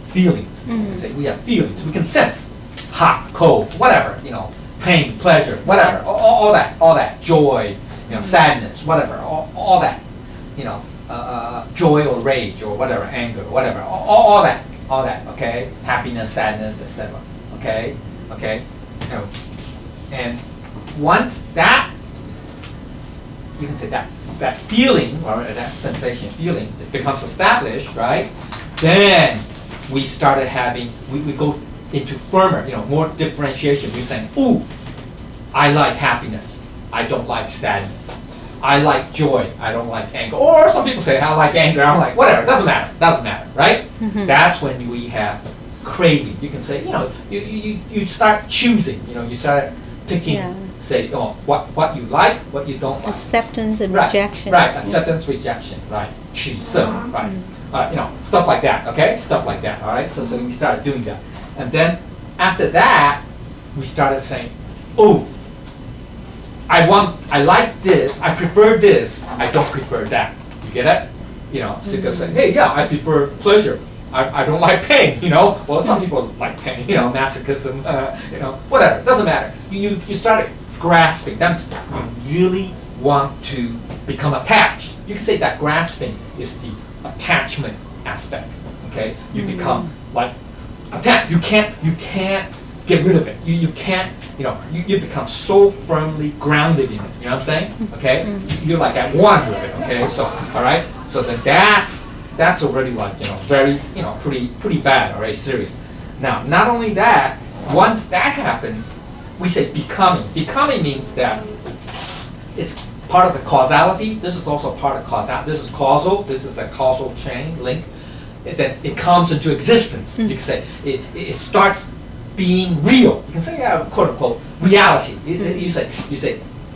feelings. We say we have feelings. We can sense hot, cold, whatever, pain, pleasure, whatever, all that, joy, sadness, whatever, all that, joy or rage or whatever, anger, whatever, all that, okay, happiness, sadness, etc. Okay, and once that, you can say that feeling or that sensation, feeling, it becomes established, right? Then we started having, we go into firmer, more differentiation. We're saying, ooh, I like happiness. I don't like sadness. I like joy. I don't like anger. Or some people say, I like anger. I'm like, whatever, doesn't matter, right? That's when we have craving. You can say, you start choosing, you start picking, say, what you like, what you don't like. Acceptance and rejection. Right, acceptance, rejection, right. 取舍, right. Stuff like that, okay? Stuff like that, all right? So we started doing that. And then after that, we started saying, I like this, I prefer this, I don't prefer that. You get it? So you can say, hey, I prefer pleasure. I don't like pain, you know. Well, some people like pain, you know, masochism, you know, whatever. Doesn't matter. You started grasping. That's you really want to become attached. You can say that grasping is the attachment aspect. Okay, you become like attached. You can't get rid of it. You can't. You know, you become so firmly grounded in it. You know what I'm saying? Okay, you're like at one with it. Okay, so all right. So then that's already like, you know, very, you know, pretty bad, all right, serious. Now, not only that, once that happens, we say becoming. Becoming means that it's part of the causality. This is also part of causality. This is causal. This is a causal chain link. That it comes into existence. You can say it starts being real. You can say, yeah, quote unquote, reality. You say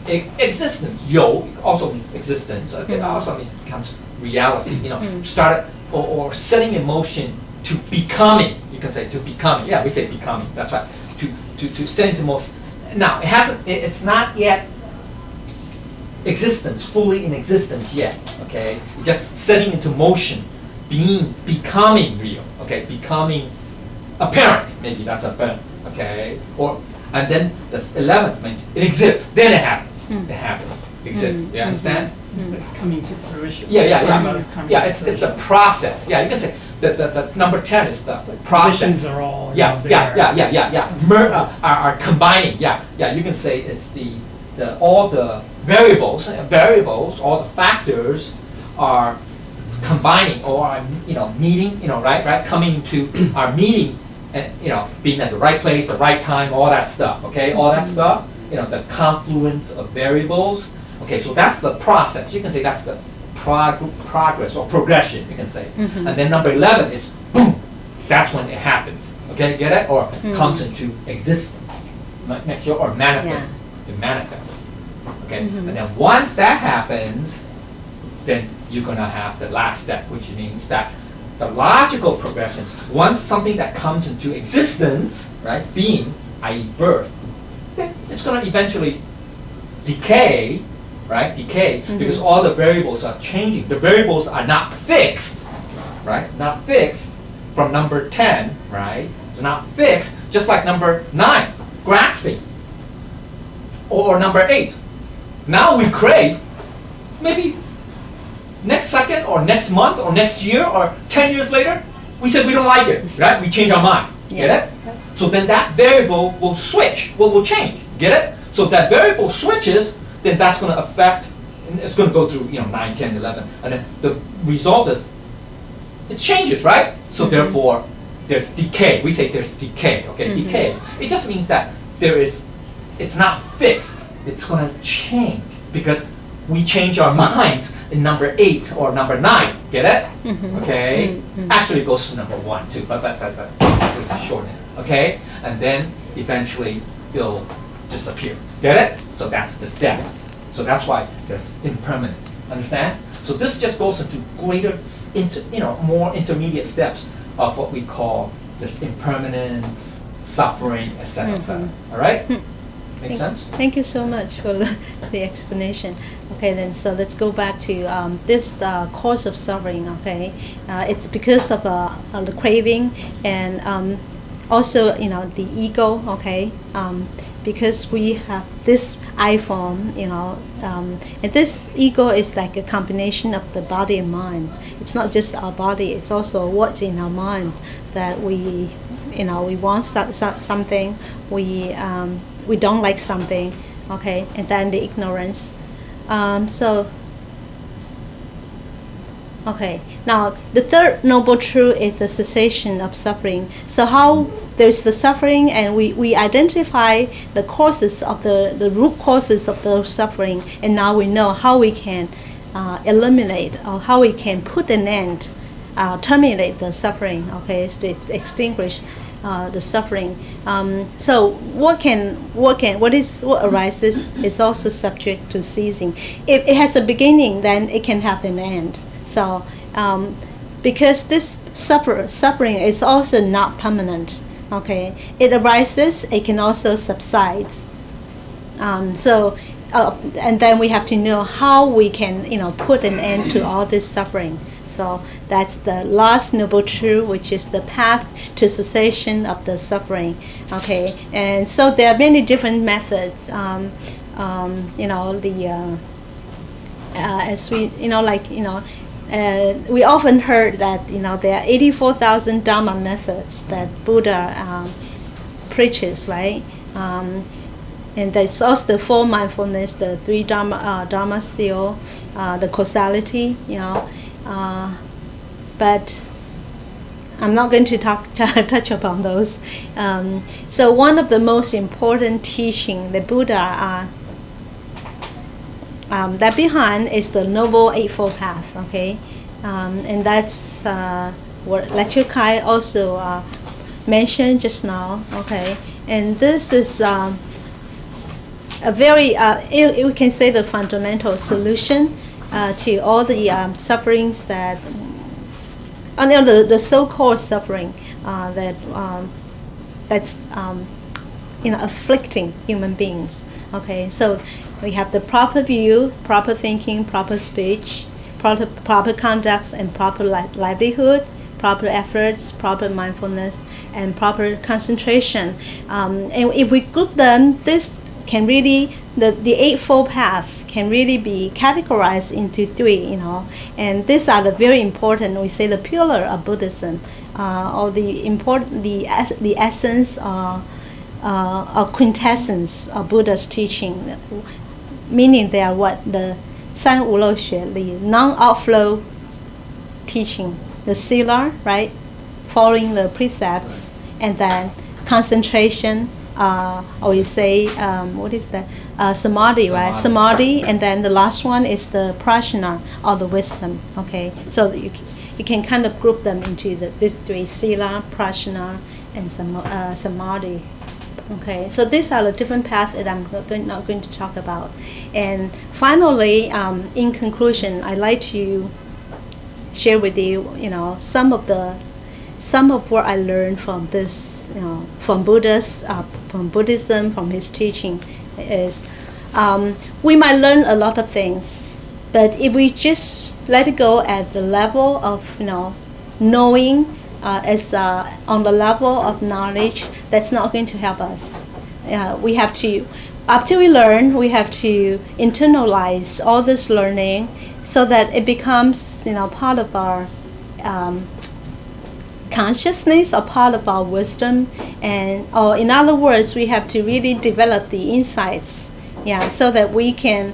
existence. Yo also means existence. It also means it becomes reality. You know, start or setting in motion to becoming. You can say to becoming. Yeah, we say becoming. That's right. To set into motion. Now it hasn't. It's not yet existence, fully in existence yet. Okay, just setting into motion, becoming real. Okay, becoming apparent. Maybe that's apparent. Okay, and then the 11th means it exists. Then it happens. It happens. Exists. You understand? It's coming to fruition. Yeah. It's a process. Yeah, you can say the number 10 is the process. Conditions are all Are combining. Yeah. You can say it's the all the variables, all the factors are combining or are, you know, meeting. You know, right, coming to our meeting, and, you know, being at the right place, the right time, all that stuff. Okay, all that stuff. You know, the confluence of variables. Okay, so that's the process. You can say that's the progress or progression, you can say. And then number 11 is boom. That's when it happens. Okay, get it? Or comes into existence. Next year, or manifest. It manifests. Okay, and then once that happens, then you're gonna have the last step, which means that the logical progression, once something that comes into existence, right, being, i.e. birth, then it's gonna eventually decay, right? Because all the variables are changing. The variables are not fixed, right? Not fixed from number 10, right? It's not fixed, just like number 9, grasping, or number 8. Now we crave, maybe next second, or next month, or next year, or 10 years later, we said we don't like it, right? We change our mind. Get it? So then that variable will switch, will change. Get it? So if that variable switches, then that's going to affect, and it's going to go through, you know, 9, 10, 11, and then the result is it changes, right? So therefore, there's decay. We say there's decay. Okay, decay. It just means that it's not fixed. It's going to change because we change our minds in number 8 or number 9. Get it? Okay. Actually, it goes to number 1 too, but we just shorten it. Okay, and then eventually it'll disappear. Get it? So that's the death. So that's why there's impermanence. Understand? So this just goes into greater, more intermediate steps of what we call this impermanence, suffering, etc., etc. All right? Make sense? Thank you so much for the explanation. Okay, then, so let's go back to this cause of suffering, okay? It's because of the craving and also, you know, the ego, okay? Because we have this I form, you know, and this ego is like a combination of the body and mind. It's not just our body, it's also what's in our mind that we, you know, we want something, we don't like something, okay, and then the ignorance. Okay, now the third noble truth is the cessation of suffering. So how there's the suffering, and we identify the causes of the root causes of the suffering, and now we know how we can eliminate or how we can put an end, terminate the suffering, okay, to extinguish the suffering. So what arises is also subject to ceasing. If it has a beginning, then it can have an end. So because this suffering is also not permanent, okay, it arises, it can also subside. And then we have to know how we can, you know, put an end to all this suffering. So that's the last noble truth, which is the path to cessation of the suffering. Okay, and so there are many different methods. As we, we often heard that there are 84,000 Dharma methods that Buddha preaches, right? And there's also the four mindfulness, the three Dharma seal, the causality, but I'm not going to touch upon those. So one of the most important teaching the Buddha that behind is the Noble Eightfold Path, okay? And that's what Lecture Kai also mentioned just now, okay? And this is a very, we can say the fundamental solution to all the sufferings that, the so-called suffering that's afflicting human beings. Okay, so we have the proper view, proper thinking, proper speech, proper conducts, and proper livelihood, proper efforts, proper mindfulness, and proper concentration. And if we group them, this can really, the Eightfold Path can really be categorized into three, and these are the very important, we say, the pillar of Buddhism, or the essence or quintessence of Buddha's teaching, meaning they are what? The San Wu Lo Xue, the non-outflow teaching, the sila, right? Following the precepts, and then concentration, or you say, what is that? Samadhi, right? Samadhi, and then the last one is the prajna, or the wisdom, okay? So you can kind of group them into these three, sila, prajna, and samadhi. Okay, so these are the different paths that I'm not going to talk about. And finally, in conclusion, I'd like to share with you, some of what I learned from this, from Buddhism, from his teaching, is we might learn a lot of things, but if we just let it go at the level of, knowing, as on the level of knowledge, that's not going to help us. We have to, after we learn, we have to internalize all this learning so that it becomes, part of our consciousness, or part of our wisdom, or in other words, we have to really develop the insights, so that we can,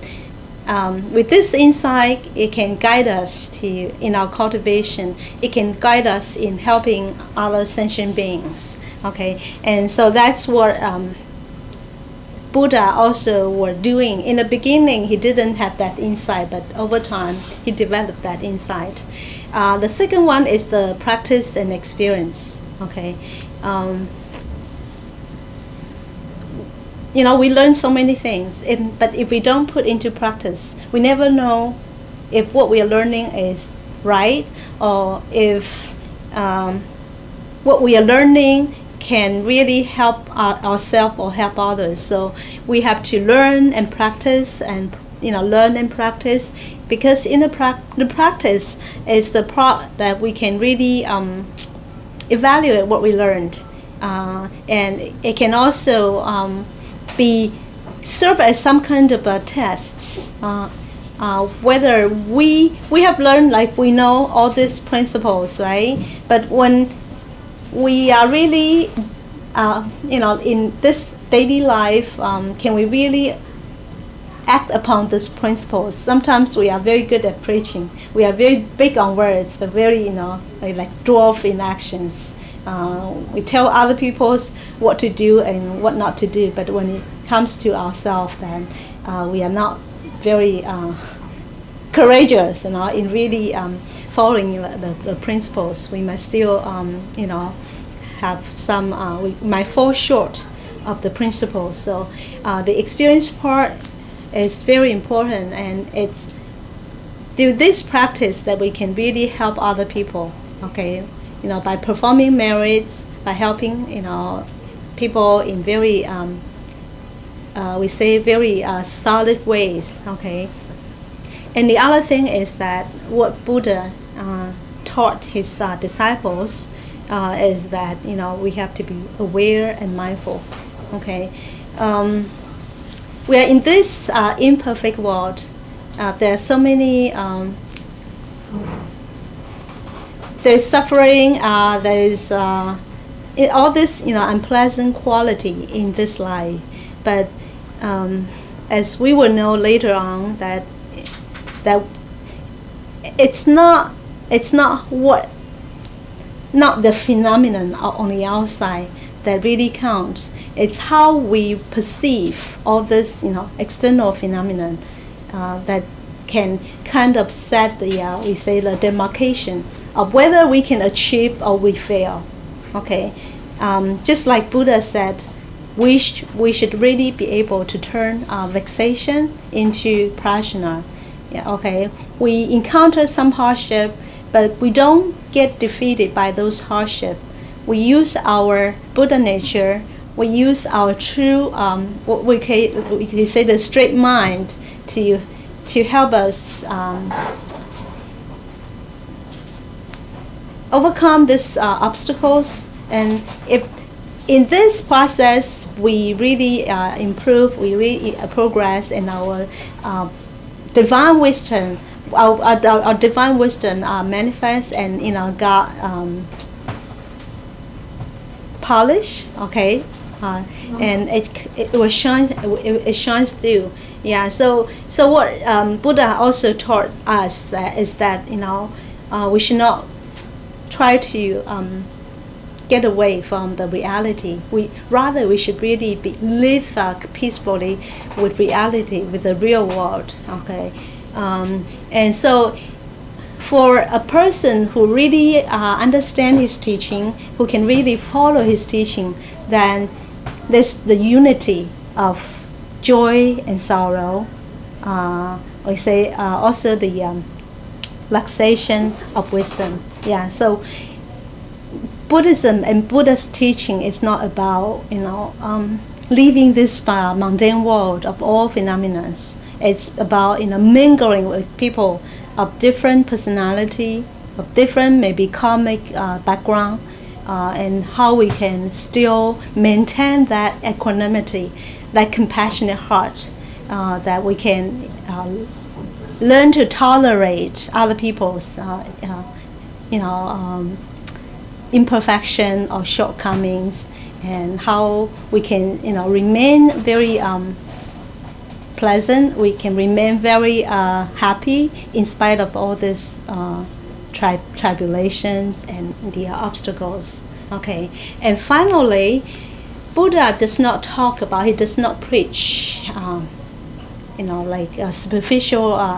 with this insight, it can guide us in our cultivation. It can guide us in helping other sentient beings. Okay, and so that's what Buddha also were doing. In the beginning, he didn't have that insight, but over time, he developed that insight. The second one is the practice and experience. Okay. We learn so many things, but if we don't put into practice, we never know if what we are learning is right, or if what we are learning can really help ourselves or help others. So we have to learn and practice, and learn and practice, because in the practice is the part that we can really evaluate what we learned, and it can also serve as some kind of a tests, whether we have learned, like we know all these principles, right? But when we are really, in this daily life, can we really act upon these principles? Sometimes we are very good at preaching. We are very big on words, but very, like dwarf in actions. We tell other people what to do and what not to do, but when it comes to ourselves, then we are not very courageous, in really following the principles. We must still, have some, we might fall short of the principles. So the experience part is very important, and it's through this practice that we can really help other people, okay? By performing merits, by helping, people in very, we say very solid ways, okay? And the other thing is that what Buddha taught his disciples is that we have to be aware and mindful. Okay, we are in this imperfect world. There are so many. There's suffering. There's all this unpleasant quality in this life, but as we will know later on that it's not the phenomenon on the outside that really counts. It's how we perceive all this external phenomenon that can kind of set the demarcation of whether we can achieve or we fail. Okay, just like Buddha said, we should really be able to turn vexation into prajna. Yeah, okay, we encounter some hardship, but we don't get defeated by those hardships. We use our Buddha nature. We use our true, what we can say, the straight mind to help us overcome these obstacles. And if in this process we really improve, we really progress in our divine wisdom. Our divine wisdom manifests and God polish. Okay, and it will shine. It shines through. Yeah. So what Buddha also taught us is that we should not try to get away from the reality. We should really live peacefully with reality, with the real world. Okay, and so for a person who really understands his teaching, who can really follow his teaching, then there's the unity of joy and sorrow. We say also the relaxation of wisdom. Yeah. So Buddhism and Buddha's teaching is not about leaving this mundane world of all phenomena. It's about mingling with people of different personality, of different maybe karmic background, and how we can still maintain that equanimity, that compassionate heart, that we can learn to tolerate other people's imperfection or shortcomings, and how we can remain very pleasant. We can remain very happy in spite of all these tribulations and the obstacles. Okay, and finally, Buddha does not talk about. He does not preach.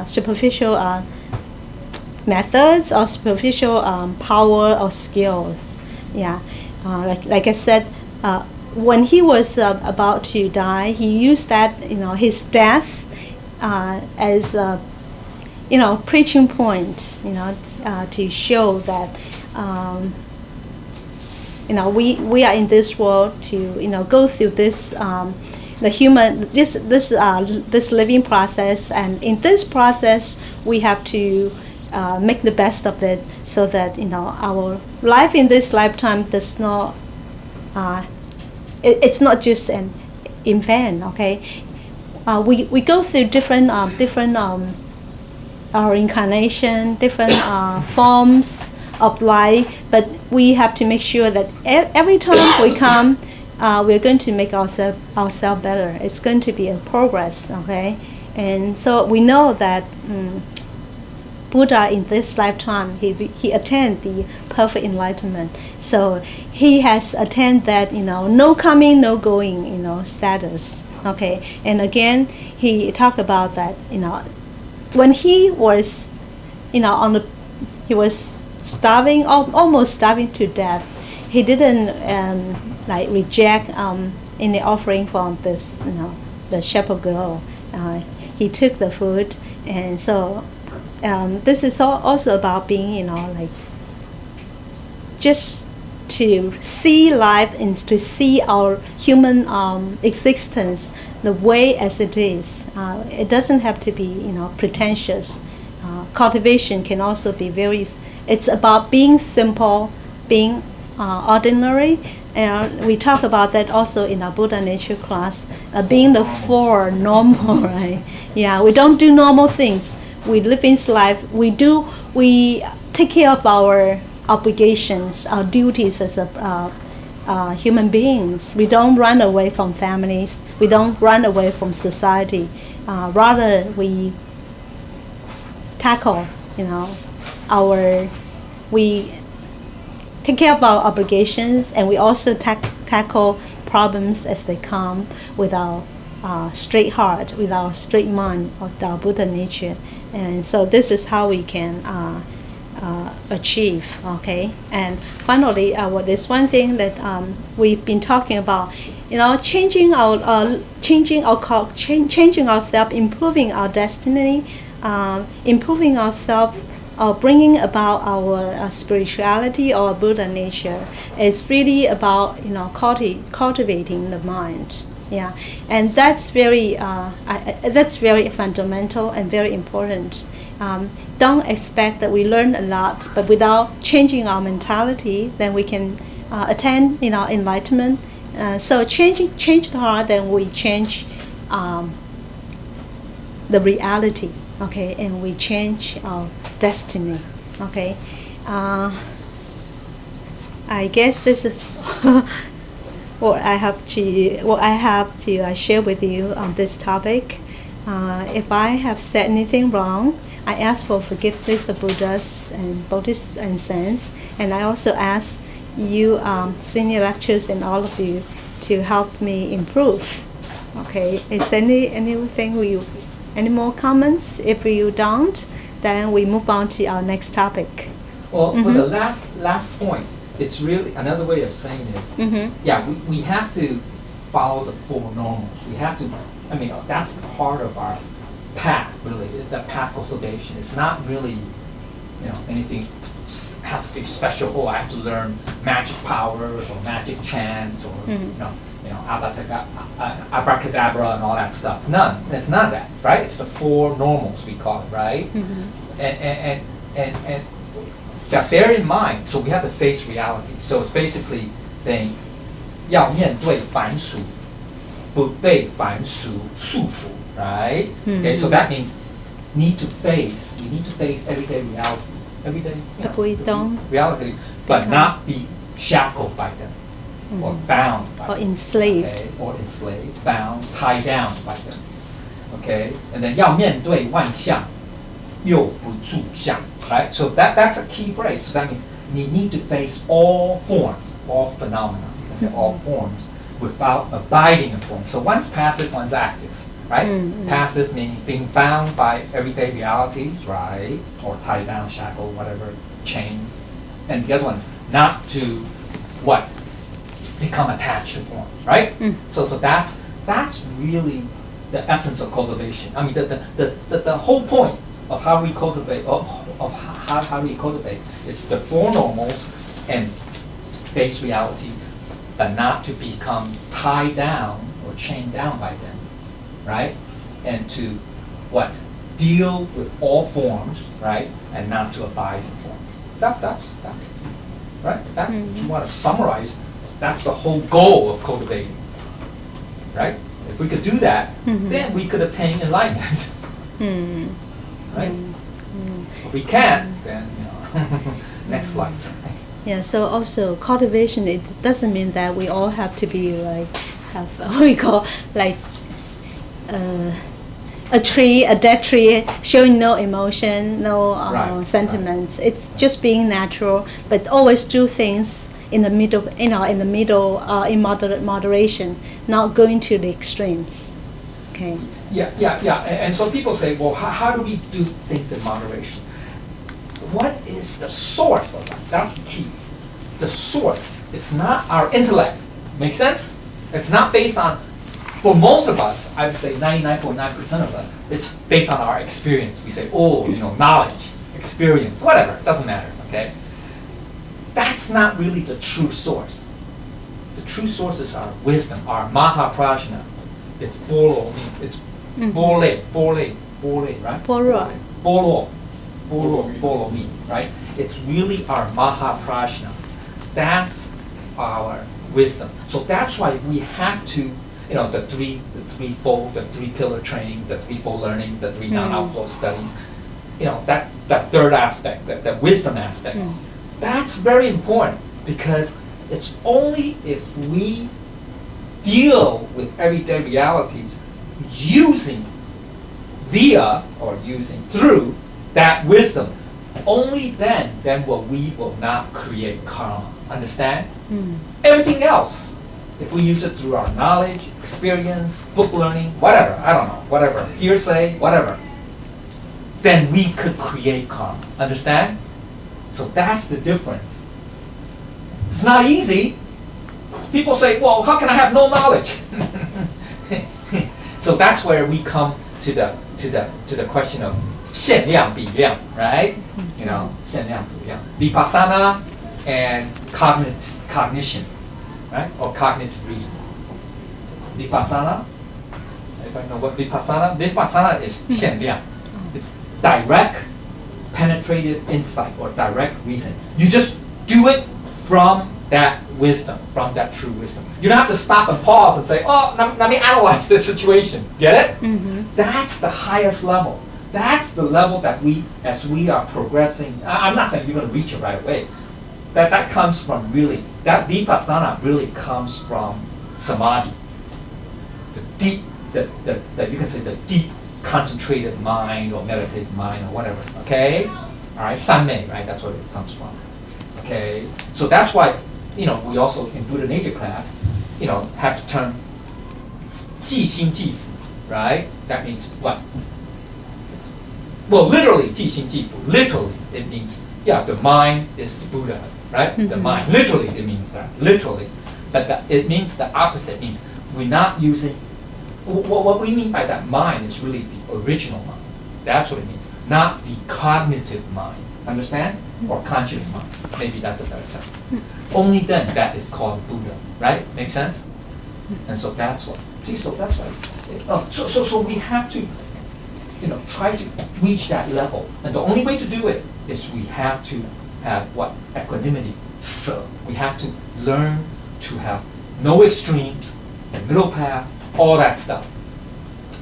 Superficial methods or superficial power or skills. Yeah, like I said, when he was about to die, he used that his death as a preaching point, to show that we are in this world to go through this the human this living process, and in this process we have to make the best of it, so that our life in this lifetime does not it's not just an event. Okay, we go through different our incarnation, different forms of life, but we have to make sure that every time we come, we're going to make ourselves better. It's going to be a progress. Okay, and so we know that Buddha in this lifetime, he attained the perfect enlightenment. So he has attained that no coming, no going status. Okay, and again he talked about that when he was he was starving, almost starving to death. He didn't reject any offering from this the shepherd girl. He took the food, and so. This is also about being, just to see life and to see our human existence the way as it is. It doesn't have to be, pretentious. Cultivation can also be very it's about being simple, being ordinary. And we talk about that also in our Buddha nature class, being the four normal, right? Yeah, we don't do normal things. We live in life. We take care of our obligations, our duties as a human beings. We don't run away from families. We don't run away from society. Rather, we tackle, we take care of our obligations, and we also tackle problems as they come with our straight heart, with our straight mind, with our Buddha nature. And so this is how we can achieve, okay? And finally, what is one thing that we've been talking about, changing ourselves, improving our destiny, improving ourselves, bringing about our spirituality or Buddha nature. It's really about cultivating the mind. Yeah, and that's very fundamental and very important. Don't expect that we learn a lot, but without changing our mentality, then we can attain enlightenment. So change the heart, then we change the reality. Okay, and we change our destiny. Okay, I guess this is what I have to share with you on this topic. If I have said anything wrong, I ask for forgiveness of Buddhas and Bodhisattvas and saints, and I also ask you, senior lecturers, and all of you to help me improve. Okay, is any more comments? If you don't, then we move on to our next topic. Well, for the last point, it's really another way of saying is, we have to follow the four normals. We have to, that's part of our path, really. The path cultivation. It's not really, anything has to be special. Oh, I have to learn magic powers or magic chants or, abracadabra and all that stuff. None. It's not that, right? It's the four normals, we call it, right? And bear in mind, so we have to face reality. So it's basically saying, 要面对凡俗，不被凡俗束缚, right? Okay, so that means we need to face everyday reality. But we don't reality, but not be shackled by them. Or bound by or them, enslaved. okay? Or enslaved, bound, tied down by them. Okay? And then 要面对万象，又不住相, right? So that's a key phrase. So that means you need to face all forms, all phenomena, okay? All forms without abiding in form. So one's passive, one's active, right? Passive meaning being bound by everyday realities, right? Or tied down, shackled, whatever, chain. And the other one's not to what? Become attached to forms, right? So that's really the essence of cultivation. The whole point of how we cultivate, of how we cultivate, is the four normals and face reality, but not to become tied down or chained down by them, right? And to what? Deal with all forms, right? And not to abide in form. That's right. That if you want to summarize. That's the whole goal of cultivating, right? If we could do that, then we could attain enlightenment, right? If we can't, then next slide. Yeah. So also cultivation. It doesn't mean that we all have to be have what we call a dead tree, showing no emotion, no sentiments. Right. It's just being natural, but always do things in the middle, in moderation, not going to the extremes. Okay. Yeah. And so people say, well, how do we do things in moderation? What is the source of that? That's the key. The source. It's not our intellect. Make sense? It's not based on, for most of us, I would say 99.9% of us, it's based on our experience. We say, knowledge, experience, whatever, it doesn't matter, okay? That's not really the true source. The true source is our wisdom, our maha prajna. It's bolo, it's bole, right? Bolo. Bolo, right? It's really our Mahaprajna. That's our wisdom. So that's why we have to, the threefold, the three-pillar training, the threefold learning, the three non-outflow studies. That third aspect, that wisdom aspect, that's very important, because it's only if we deal with everyday realities using through that wisdom, only then we will not create karma. Understand? Everything else, if we use it through our knowledge, experience, book learning, whatever, I don't know, whatever, hearsay, whatever, then we could create karma. Understand? So that's the difference. It's not easy. People say, well, how can I have no knowledge? So that's where we come to the question of 限量比量, right? 限量比量. Vipassana and cognition, right? Or cognitive reason. Vipassana, everybody know what Vipassana? Vipassana is 限量. It's direct, penetrative insight or direct reason. You just do it from that wisdom, from that true wisdom. You don't have to stop and pause and say, oh, let me analyze this situation. Get it? That's the highest level. That's the level that as we are progressing, I'm not saying you're going to reach it right away. That comes from really, that vipassana really comes from samadhi. The deep, you can say the deep concentrated mind or meditative mind or whatever, okay? All right, sanmei, right? That's where it comes from. Okay, so that's why, we also in Buddha nature class, have to term 即心即福, right? That means what? Well, literally, 即心即福. Literally, it means, the mind is the Buddha, right? The mind. Literally, it means that. Literally. But it means the opposite. It means we're not using, what we mean by that mind is really the original mind. That's what it means. Not the cognitive mind. Understand? Or conscious mind. Maybe that's a better term. Only then that is called Buddha, right? Make sense? And so that's what. See, so that's why. So we have to, try to reach that level. And the only way to do it is we have to have what? Equanimity. So we have to learn to have no extremes, the middle path, all that stuff.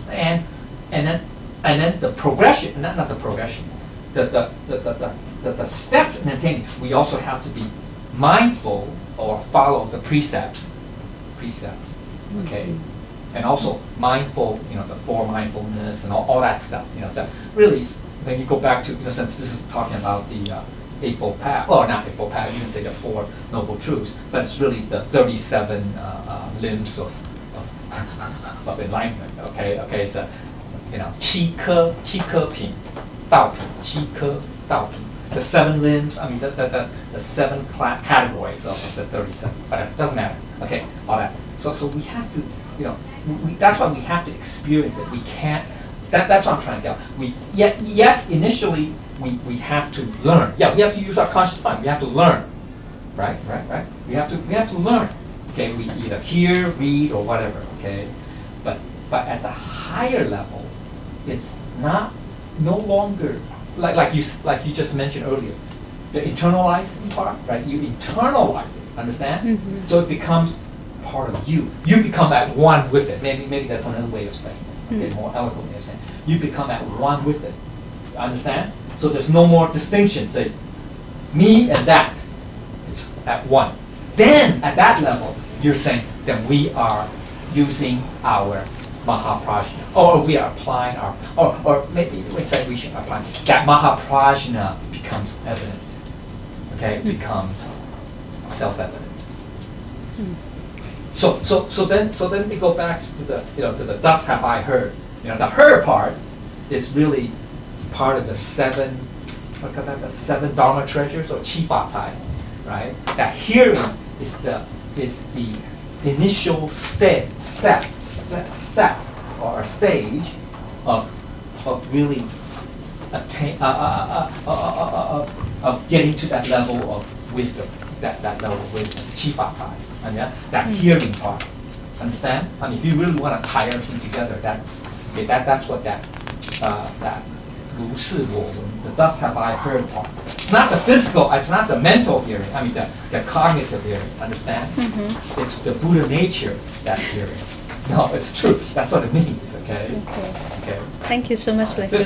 And then the progression, not the progression, the steps in attaining, we also have to be mindful or follow the precepts, okay? And also mindful, the four mindfulness and all that stuff, that really, when you go back to, since this is talking about the Eightfold Path, or not Eightfold Path, you can say the Four Noble Truths, but it's really the 37 limbs of enlightenment, okay, so, 七颗品, 道品, 七颗道品. The 7 limbs, I mean, the 7 categories of the 37, but it doesn't matter, okay, all that. So we have to, that's why we have to experience it. We can't, that's what I'm trying to get. Yes, initially, we have to learn. Yeah, we have to use our conscious mind. We have to learn, right? We have to learn. Okay, we either hear, read, or whatever. Okay, but at the higher level, it's no longer like you just mentioned earlier, the internalizing part, right? You internalize it. Understand? So it becomes part of you. You become at one with it. Maybe that's another way of saying it. Okay, more eloquent way of saying it. You become at one with it. Understand? So there's no more distinction. Say, me and that. It's at one. Then at that level, you're saying that we are using our Mahaprajna, or we are applying our, or maybe we say we should apply that Mahaprajna becomes evident. Okay, it becomes self-evident. So then we go back to the to the thus have I heard. The heard part is really part of the 7 Dharma treasures or Qi Fa Cai, right? That hearing is the initial step or stage of really of getting to that level of wisdom, that level of wisdom, Qi Fa Cai, and that hearing part. Understand? I mean, if you really want to tie everything together, that's what that 如是我闻, thus have I heard of. It's not the physical, it's not the mental hearing, I mean the cognitive hearing, understand? It's the Buddha nature, that hearing. No, it's true, that's what it means, okay? Okay. Okay. Thank you so much, lecturer.